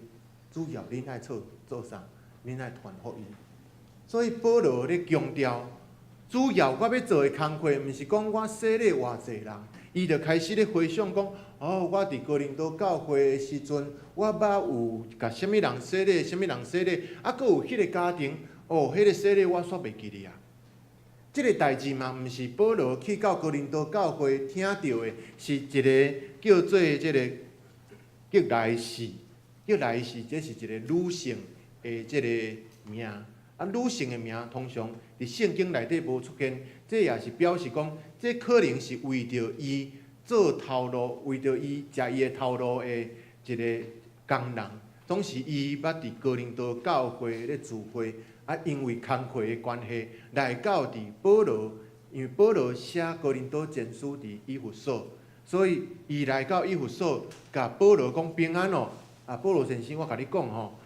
主要恁爱做啥？恁爱传福音。所以保罗咧强调，主要我要做的工课，毋是讲我洗礼偌济人，伊就开始咧回想讲，哦，我伫哥林多教会的时阵，我捌有甲什物人洗礼，什物人洗礼，啊，佫有迄个家庭，哦，迄个洗礼我煞袂记哩啊。即个代志嘛，毋是保罗去到哥林多教会听到的，是一个叫做即个叫来世，叫来世，这是一个女性的即个名。啊，女性的名通常伫圣经内底无出现，这也是表示讲，这可能是为着伊做头路，为着伊食伊的头路的一个工人，总是伊捌伫哥林多教会咧聚会，啊，因为工课的关系，来到伫保罗，因为保罗写哥林多前书伫以弗所，所以伊来到以弗所，甲保罗讲平安哦，啊，保罗先生，我甲你讲吼。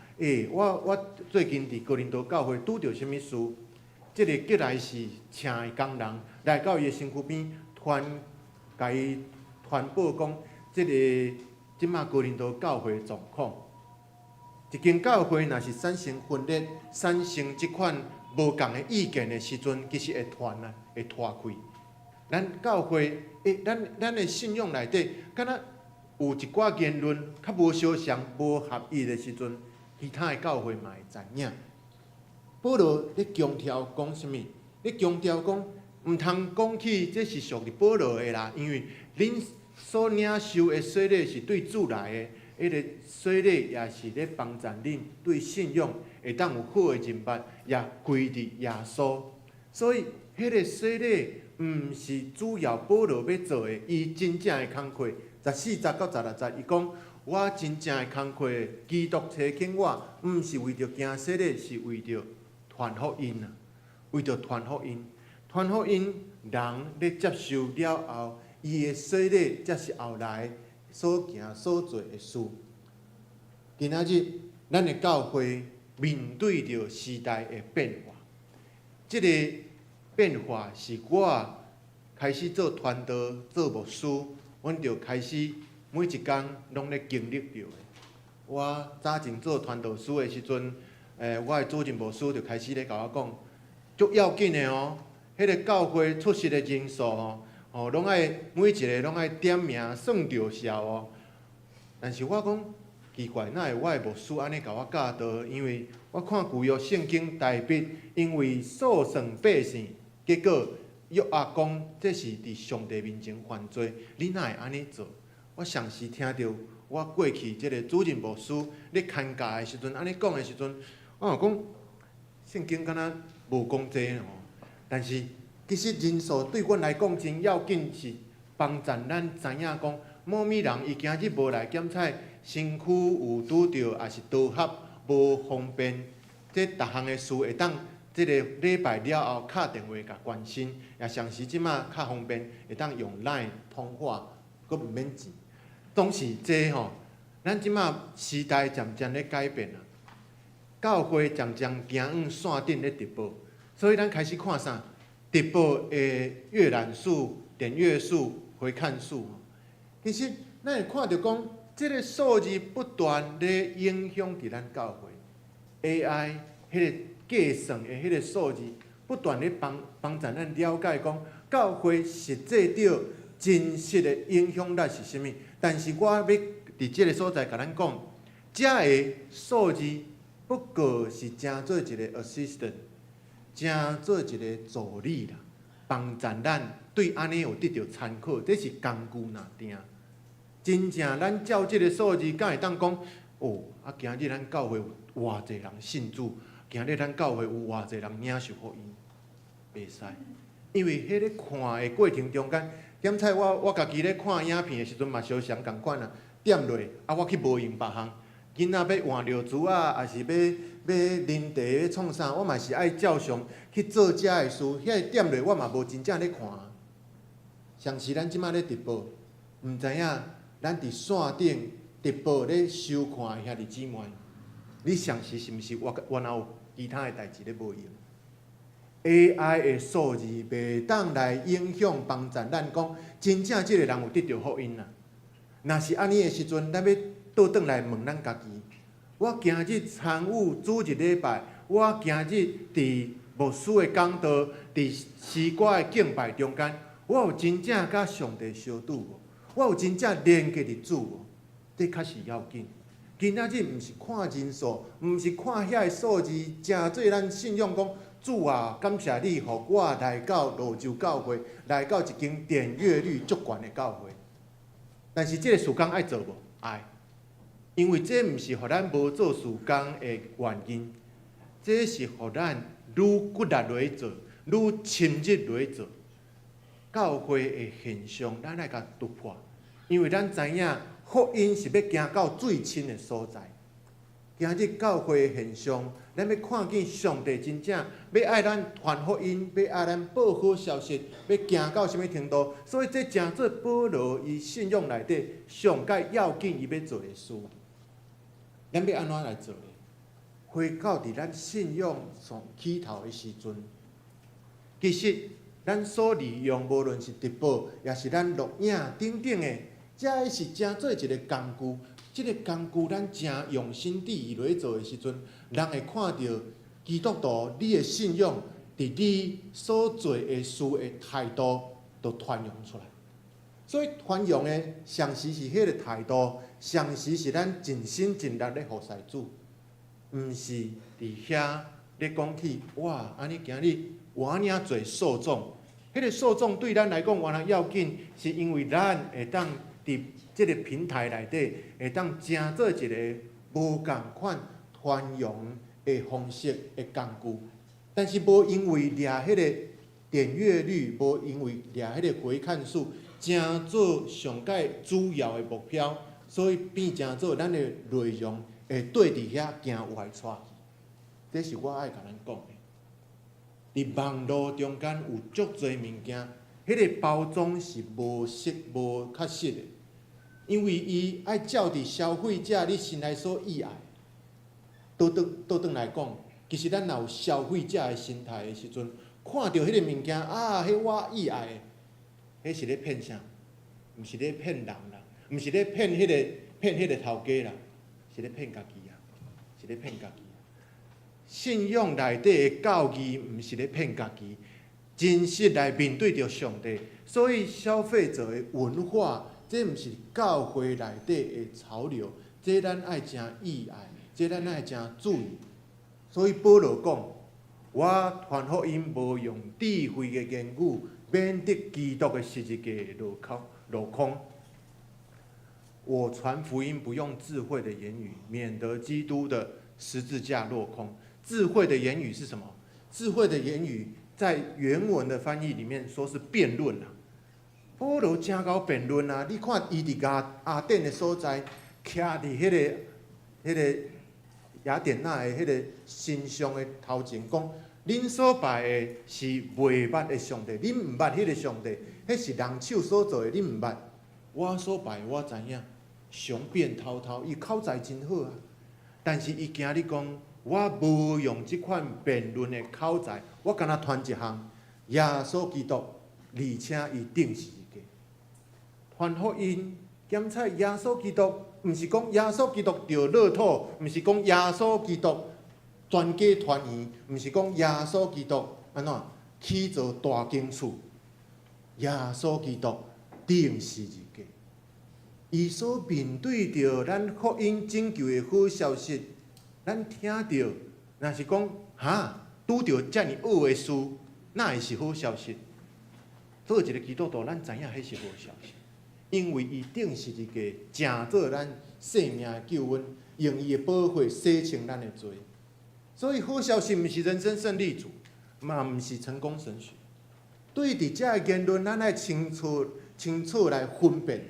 我最近伫哥林多教会拄着什物事？即个吉来是请的工人来到伊的身躯边，甲伊传报讲，即马哥林多教会的状况。一间教会若是产生分裂、产生即款无共的意见的时阵，其实会拖开。咱教会，咱的信仰内底，敢若有一寡言论较无相像、无合意的时阵。其他的教会嘛会知影。保罗咧强调讲什物？咧强调讲，毋通讲起这是属于保罗的啦，因为恁所领受的洗礼是对主来的，迄个洗礼也是咧帮助恁对信仰会当有好的认捌，也归伫耶稣。所以，迄个洗礼毋是主要保罗要做的，伊真正的工课14节到16节，伊讲。我真正的工课，基督差遣我，毋是为着行洗礼，是为着传福音啊！为着传福音，传福音，人咧接受了后，伊的洗礼才是后来所行所做的事。今仔日，咱的教会面对着时代的变化，这个变化是我开始做传道、做牧师，阮就开始。每一天拢咧经历着的。我早前做传道师的时阵，我的主任牧师就开始咧甲我讲，足要紧的哦。迄个教会出席的人数哦，拢爱每一个拢爱点名算着数哦。但是我讲奇怪，哪会我的牧师安尼甲我教导？因为我看旧约圣经大笔，因为数算百姓，结果约押讲这是伫上帝面前犯罪，你哪会安尼做？我常时听到我过去即个主任牧师咧看教的时阵，安尼讲的时阵，我讲圣经敢若无讲这吼，但是其实人数对阮来讲真要紧，是帮助咱知影讲，某物人伊今日无来检测，身躯有拄着，也是刀合无方便，这逐项的事会当即个礼拜了后敲电话甲关心，也常时即马较方便，会当用 LINE 通话，佫毋免钱。总是这吼，咱即马时代渐渐咧改变啊，教会渐渐行往线顶咧直播，所以咱开始看啥直播的阅览数、点阅数、回看数。其实咱会看到讲，这个数字不断咧影响伫咱教会 AI 迄个计算的迄个数字，不断咧帮助咱了解讲，教会实际着真实的影响力是啥物。但是我要伫即个所在甲咱讲，这个数字不过是正做一个 assistant， 正做一个助理啦，帮助咱对安尼有得到参考，这是工具若定。真正咱照即个数字，敢会当讲哦？啊，今日咱教会有偌济人信主，今日咱教会有偌济人领受福音，袂使，因为迄个看的过程中间。点菜我家己咧看影片的时阵嘛，相像共款啊，点落啊，我去无用别项，囡仔要换尿珠啊，还是要啉茶要创啥，我嘛是爱照常去做遮的事。遐点落我嘛无真正咧看。上时咱即摆咧直播，毋知影咱伫线顶直播咧收看的兄弟姊妹，你上时是毋是原来有其他的代志咧无用 ？AI 的数字袂当来影响帮助咱讲，真正即个人有得到福音啦。若是安尼的时阵，咱要倒转来问咱家己：我今日参与主日礼拜，我今日伫牧师的讲道，伫诗歌的敬拜中间，我有真正甲上帝相拄无？我有真正连接伫主无？这较是要紧。今仔日毋是看人数，毋是看遐个数字，诚做咱信仰讲主啊，感谢你，互我来到罗州教会，来到一间点阅率足悬的教会。但是这个事工爱做无？爱，因为这毋是互咱无做事工的原因，这是互咱愈骨力落去做，愈深入落去做。教会的现象，咱来甲突破，因为咱知影福音是要行到最深的所在。今日教会的现象，咱要看见上帝真正要爱咱传福音，要爱咱报好消息，要行到什么程度？所以这诚做保罗伊信仰内底上界要紧伊要做的事。咱要安怎来做呢？回到伫咱信仰上起头的时阵，其实咱所利用无论是直播，也是咱录影等等的，这是诚做一个工具。这个工具咱诚用心地意落去做的时阵，人会看到基督徒你的信仰伫你所做的事的态度，都传扬出来。所以传扬的上时是迄个态度，上时是咱尽心尽力咧服侍主，毋是伫遐咧讲起哇，安尼今日有安尼啊侪受众，迄个受众对咱来讲原来要紧，是因为咱会当伫即个平台内底会当成做一个无共款传扬的方式的工具，但是无因为掠迄个点阅率，无因为掠迄个回看数，成做上界主要的目标，所以变成做咱的内容会对伫遐行歪出去。这是我爱甲咱讲的。伫网络中间有足侪物件，迄个包装是无实无确实的。因为伊爱照伫消费者你心内所意爱，倒转来讲，其实咱若有消费者的心态的时阵，看到迄个物件啊，迄我意爱的，迄是咧骗啥？毋是咧骗人啦，毋是咧骗迄个头家啦，是咧骗家己啊，是咧骗家己啊。信仰内底的教义，毋是咧骗家己，真实来面对着上帝，所以消费者的文化。这毋是教会内底的潮流，这咱爱诚意爱，这咱爱诚注意。所以保罗讲，我传福音无用智慧的言语，免得基督的十字架落空。我传福音不用智慧的言语，免得基督的十字架落空。智慧的言语是什么？智慧的言语在原文的翻译里面说是辩论啊。保罗真够辩论啊！你看伊伫雅典的所在，徛伫迄个雅典娜的迄个神像的头前，讲恁所拜的是袂捌的上帝，恁毋捌迄个上帝，迄是人手所做的，恁毋捌。我所拜我知影，雄辩滔滔，伊口才真好啊。但是伊今日讲，我无用即款辩论的口才，我敢若传一项耶稣基督，而且伊定是。传福音，检测耶稣基督，毋是讲耶稣基督着乐土，毋是讲耶稣基督专家传言，毋是讲耶稣基督安怎起造大金厝。耶稣基督定十字架，伊所面对着咱福音拯救的好消息，咱听到，若是讲拄着遮尔恶的事，哪会是好消息？做一个基督徒，咱知影迄是好消息。因为伊定十字架，成做咱性命的救恩，用伊的宝血洗清咱的罪。所以好消息毋是人生胜利组，嘛毋是成功神学。对伫遮的言论，咱爱清楚来分辨，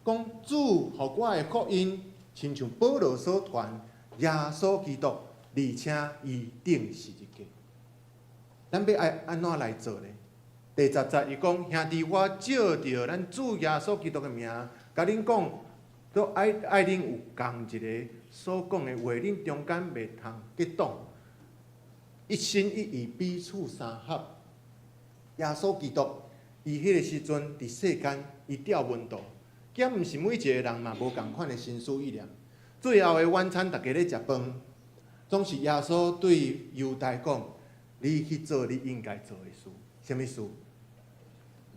讲主互我的福音，亲像保罗所传，耶稣基督，而且伊定十字架。咱要爱安怎来做呢？第10节伊讲，兄弟，我照着咱主耶稣基督的名，甲恁讲，都爱恁有共一个所讲的话，恁中间袂通激动，一心一意彼此相合。耶稣基督，伊迄个时阵伫世间，伊吊温度，兼毋是每一个人嘛无共款的心思意念。最后的晚餐，大家咧食饭，总是耶稣对犹太讲：你去做你应该做的事。什么事？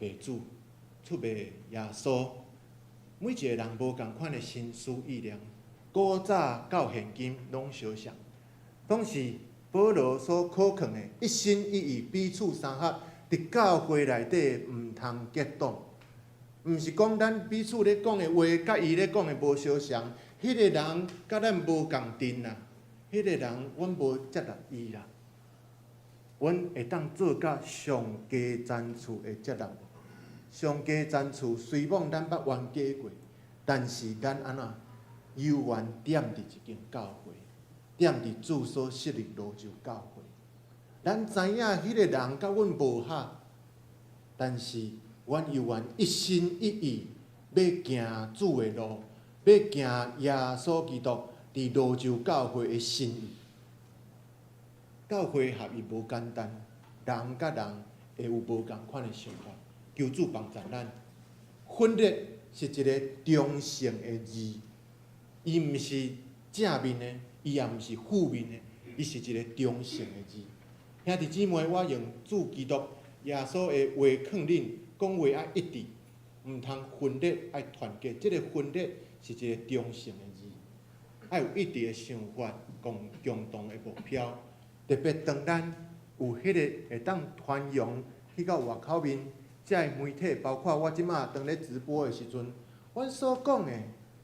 卖主，出卖耶稣。每一个人无共款的心思意念，古早到现今拢相像。拢是保罗所考劝的，一心一意彼此相合，伫教会内底毋通激动。毋是讲咱彼此咧讲的话，甲伊咧讲的无相像，迄个人甲咱无共阵啦，迄个人阮无接纳伊啦。阮会当做甲上加赞处的责任。上加赞处虽望咱捌冤家过，但是咱安怎犹原踮伫一间教会，踮伫主所设立罗州教会。咱知影迄个人甲阮无合，但是阮犹原一心一意要行主的路，要行耶稣基督伫罗州教会的心意。教会合意无简单，人甲人会有无共款的想法。求主帮助咱。分裂是一个中性的字，伊毋是正面的，伊也毋是负面的，伊是一个中性的字。兄弟姊妹，我用主基督耶稣的话劝恁，讲话爱一致，毋通分裂，爱团结。这个分裂是一个中性的字，爱有一致的想法，共同的目标。特别当咱有迄个会当传扬去到外口面。遮个媒体，包括我即马当咧直播的时阵，阮所讲的，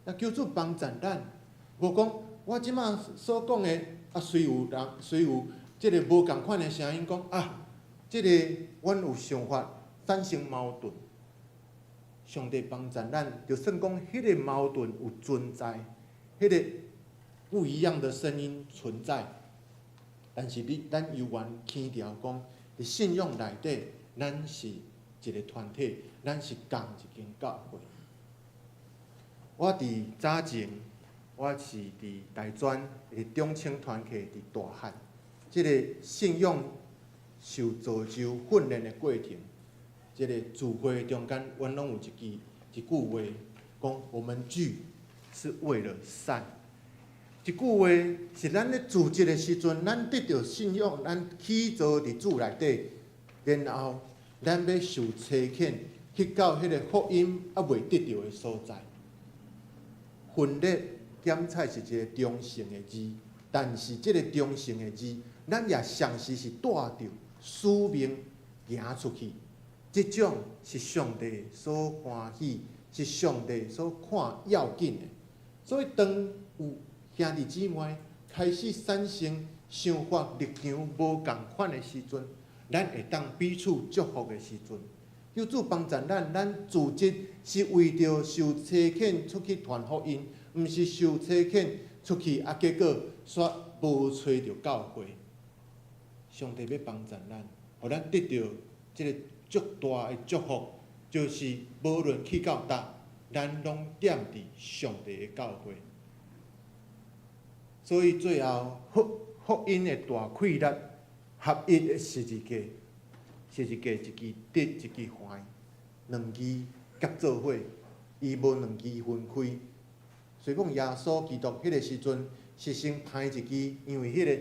那求主帮助咱。无讲我即马所讲的，虽有人虽有即个无共款的声音讲即个阮有想法产生矛盾。上帝帮助咱，就算讲迄个矛盾有存在，迄个不一样的声音存在，但是咱犹原强调讲，伫信仰内底，咱是一个团体，咱是共一间教会。我伫早前，我是伫大专伫中青团契伫大汉，即个信仰受造就训练的过程，即个聚会中间，阮拢有一句话，讲我们聚是为了善。一句话是咱咧组织的时阵，咱得到信仰，咱起造伫主内底，然后。咱要受差遣去到迄个福音未得到的所在。分裂检采是一个中性的字，但是这个中性的字，咱也常时是带着使命行出去。这种是上帝所欢喜，是上帝所看要紧的。所以，当有兄弟姊妹开始产生想法、立场无共款的时阵，咱会当彼此祝福的时阵，求主帮助咱组织是为着受差遣出去传福音，毋是受差遣出去结果煞无找着教会。上帝要帮助咱，互咱得到即个足大的祝福，就是无论去到倒，咱拢踮伫上帝的教会。所以最后福音的大溃力。合一的十字架，十字架一支得一支还，两支结做伙，伊无两支分开。所以讲耶稣基督迄个时阵是先派一支，因为迄个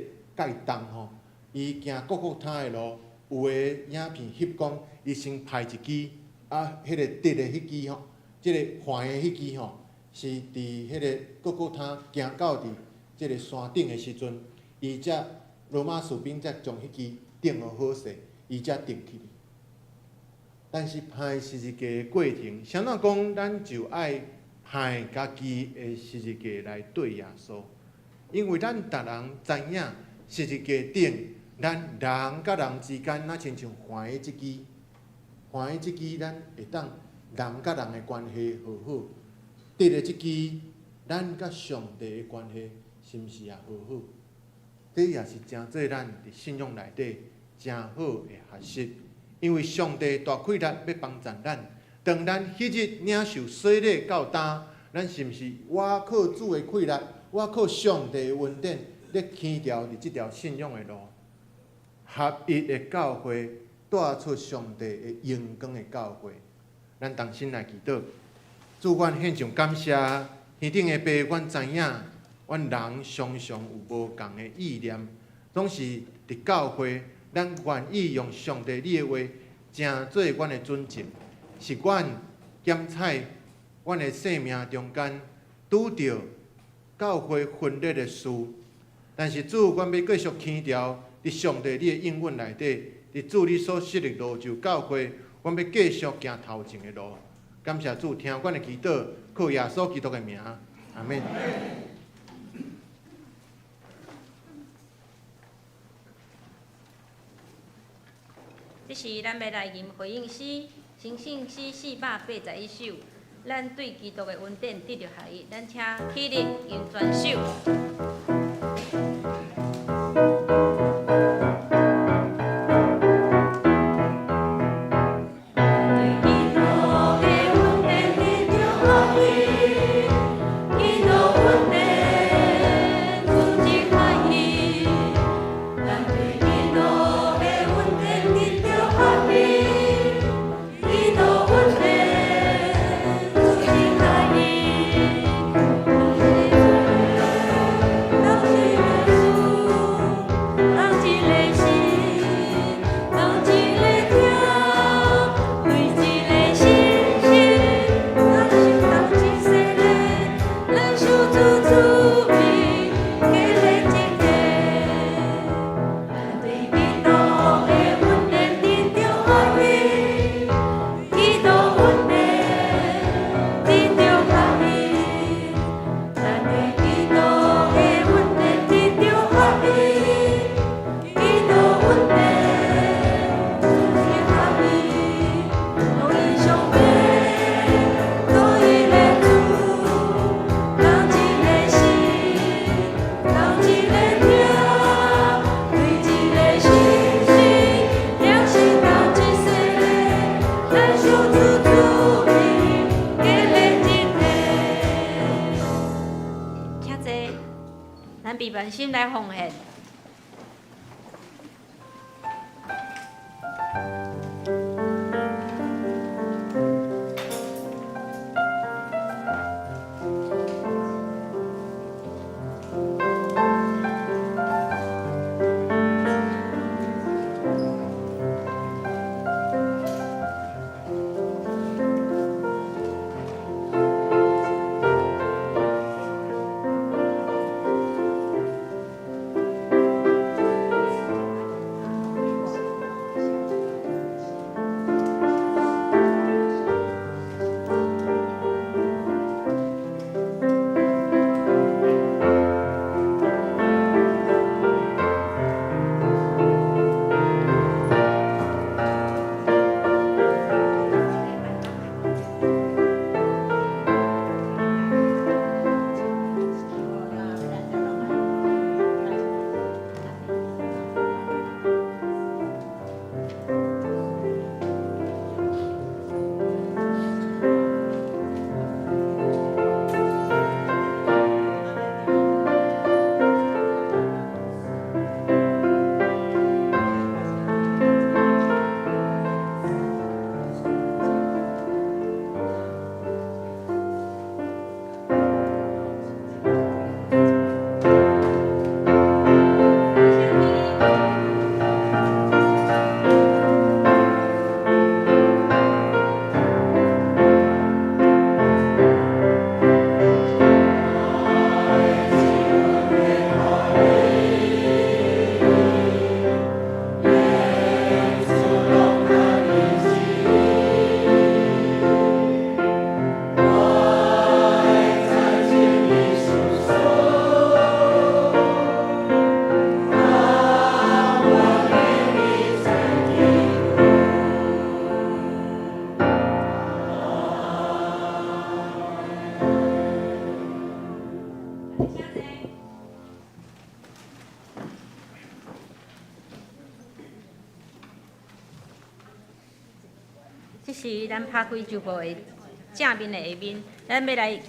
界东吼，伊行各各他的路，有诶影片翕讲，伊先派一支，迄个得的迄支吼，即个还的迄支吼，是伫迄个各各他行到伫即个山顶的时阵，伊才。罗马士兵才将迄支钉好好势，伊才钉起。但是派十字架的过程，谁人讲咱就爱派家己的十字架来对耶稣？因为咱逐人知影十字架顶，咱人甲人之间，那亲像还的即支，还的即支，咱会当人甲人的关系好好。得的即支，咱甲上帝的关系是毋是也好好？这也是真做咱伫信仰内底真好的学习，因为上帝大气力要帮助咱。当咱迄日领受洗礼到呾，咱是毋是我靠主的气力，我靠上帝的恩典，咧牵条伫即条信仰的路，合一的教会，带出上帝的荣光的教会。咱同心来祈祷，主，阮献上感谢，天顶的爸，阮知影，阮人常常有无共的意念，总是伫教会，咱愿意用上帝你的话，成做阮的准则。是阮检采阮的生命中间拄着教会分裂的事，但是主，阮要继续牵条伫上帝你的应允内底，伫主你所设的路就教会，阮要继续行头前的路。感谢主，听阮的祈祷，靠耶稣基督的名，阿免。这是咱要来吟回应诗。新信诗481首，咱对基督的恩典得到合一，咱请起立吟全首。专心来奉献。是咱拍开周报的正面的下面，咱要来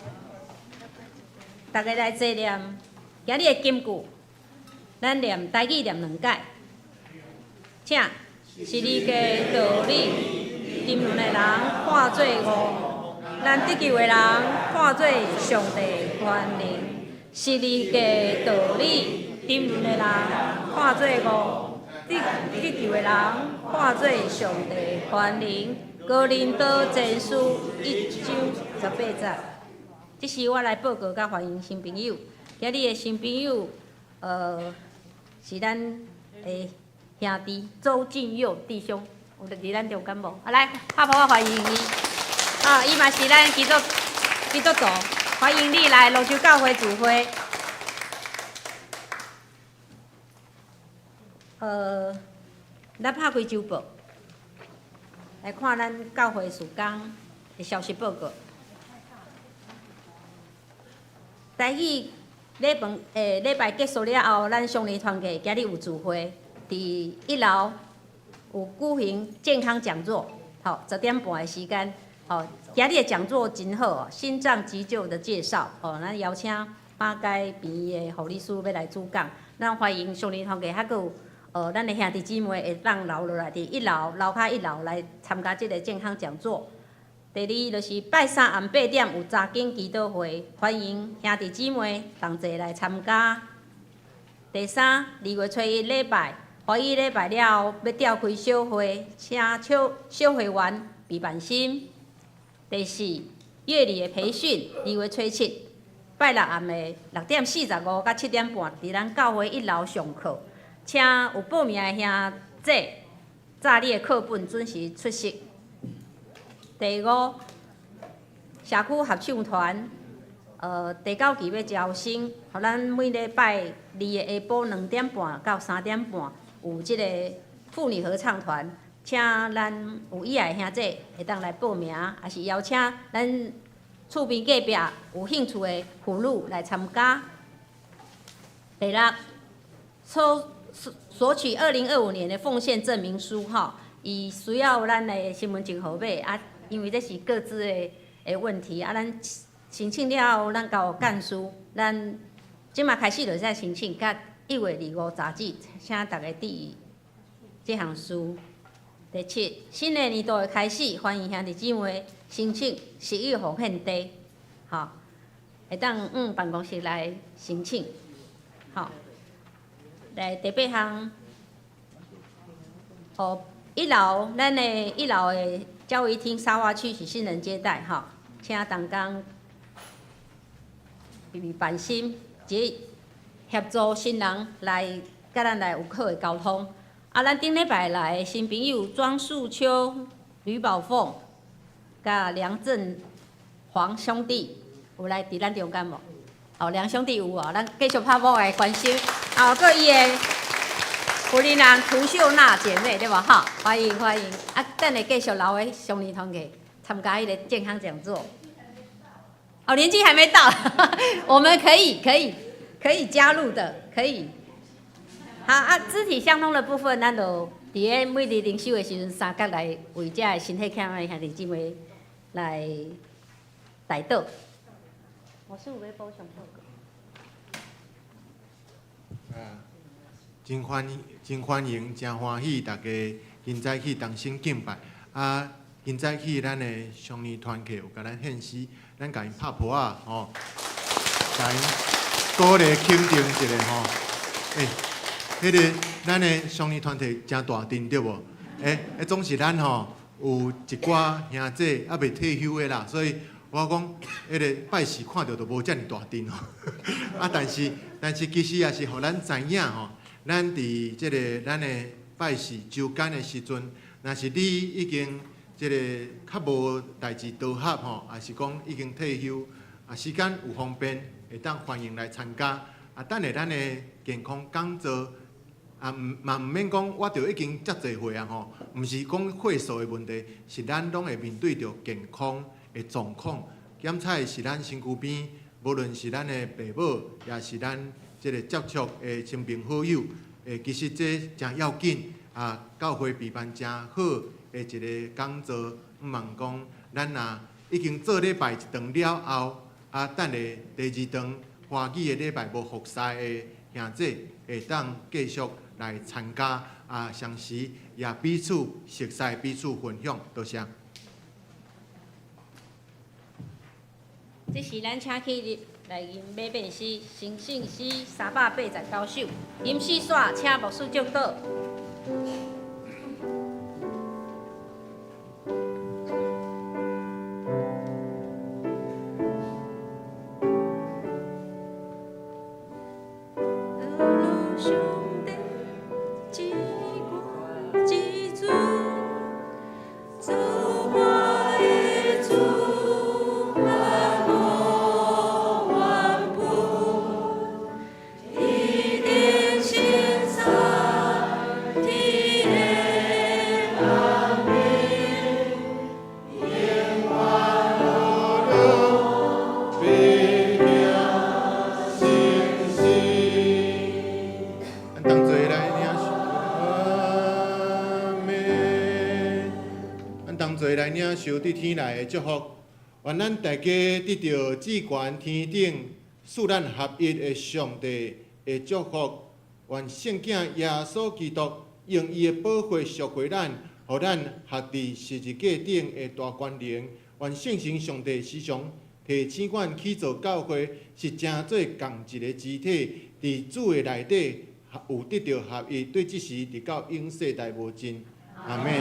大家来坐念今日的金句，咱念台语念2解，请是你家道理，沉沦的人看做误，咱得救的人看做上帝权能，是你家道理，沉沦的人看做误，得救的人看做上帝权能。哥林多前书1章18节，这是我来报告甲欢迎新朋友。今日的新朋友，是咱的兄弟周进佑弟兄，有伫咱中间无？来，拍拍我欢迎伊。伊嘛是咱基督徒，欢迎你来龙州教会聚会。咱拍开周报。来看咱教会事工的消息报告。台语礼拜结束了后，咱上年团契今日有聚会，伫1楼有举行健康讲座，10点半的时间。今日的讲座真好哦，心脏急救的介绍咱邀请马街边的护理师要来主讲，咱欢迎上年团契还佫有咱的兄弟姊妹会当留落来伫1楼楼骹1楼来参加这个健康讲座。第2就是拜3暗8点有查经祈祷会，欢迎兄弟姊妹同齐来参加。第3 2月初1礼拜，欢喜礼拜了后要召开小会，请小会员备办心。第4乐理的培训2月初7，拜6暗的6点45到7点半，伫咱教会1楼上课。请有报名的兄弟，早你的课本准时出席。第5，社区合唱团，第9期要招生，互咱每礼拜2的下晡2点半到3点半有即个妇女合唱团，请咱有意爱的兄弟会当来报名，也是邀请咱厝边隔壁有兴趣的妇女来参加。第6，索取2025年的奉献证明书伊需要咱的身份证号码因为这是各自的问题咱申请了后，咱交干事，咱即马开始就再申请，甲1月25早止，请大家注意这项事。第7，新的年度的开始，欢迎兄弟姊妹申请11月奉献地，会当办公室来申请，来第8项，1楼咱的1楼的教育厅沙发区是新人接待请同工备办心，协助新人来甲咱来有好的沟通。咱顶礼拜来的新朋友庄树秋、吕宝凤、甲梁振煌兄弟有来伫咱中间无？梁兄弟有咱继续拍鼓的关心。搁伊的福林人涂秀娜姐妹对吧？欢迎欢迎！等下继续留的上年团契参加迄个健康讲座。年纪还没到，我们可以加入的，可以。肢体相通的部分，咱就伫个每日灵修的时阵，三角来为这个身体健康的兄弟姊妹来带导。我是有要补充报告。真欢迎，真欢喜，大家今早起同心敬拜。今早起咱的上年团契有甲咱献诗，咱甲因拍谱甲因鼓励肯定一下迄个咱的上年团体真大阵对无？总是咱有一寡兄弟还未退休的啦，所以我讲迄个拜师看到都无遮尔大阵但是其实也是互咱知影咱伫即个咱的拜师周间的时阵，若是你已经即个较无代志倒合也是讲已经退休，时间有方便，会当欢迎来参加。等下咱的健康讲座，嘛毋免讲，我着已经遮侪岁毋是讲岁数的问题，是咱拢会面对着健康的状况。检查的是咱身躯边，无论是咱的爸母，也是咱即个接触的亲朋好友，其实这真要紧。教会备办真好的一个讲座，毋茫讲，咱若已经做礼拜一顿了后，等下第二顿花语的礼拜无服侍的兄弟，会当继续来参加相时也彼此熟悉、彼此分享。多谢。这是咱请去来吟马背诗、诚信诗389首，吟诗煞，请牧师教导。受伫天内的祝福，愿咱大家得到至悬天顶赐咱合一的上帝的祝福。愿圣囝耶稣基督用伊的宝血赎回咱，互咱合伫十字架顶的大权能。愿圣神上帝时常提醒阮去做教会，是正做共一个肢体，伫主的内底有得到合一，对即时直到永世代无尽。阿门。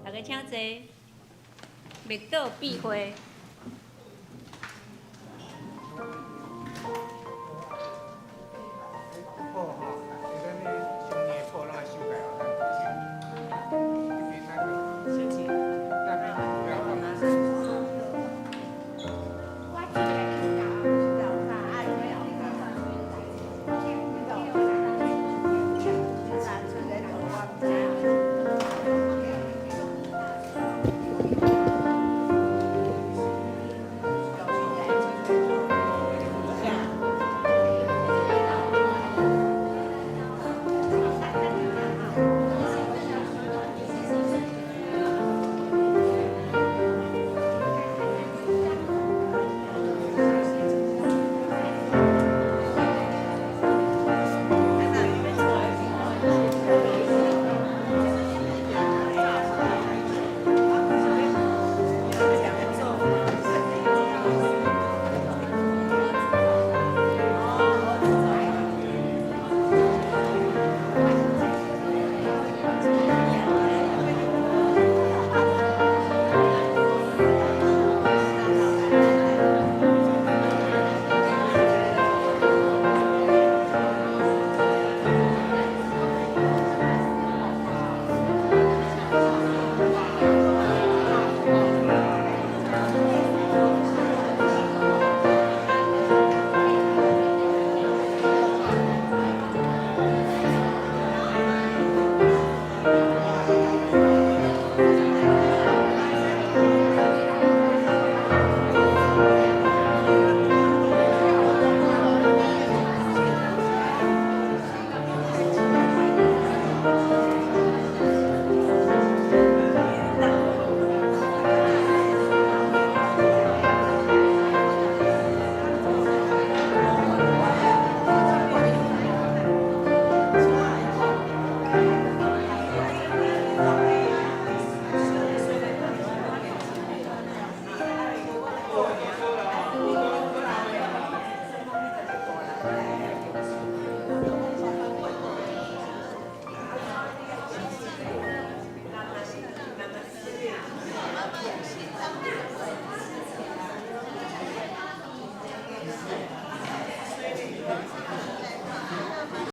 大家请坐，密道闭会。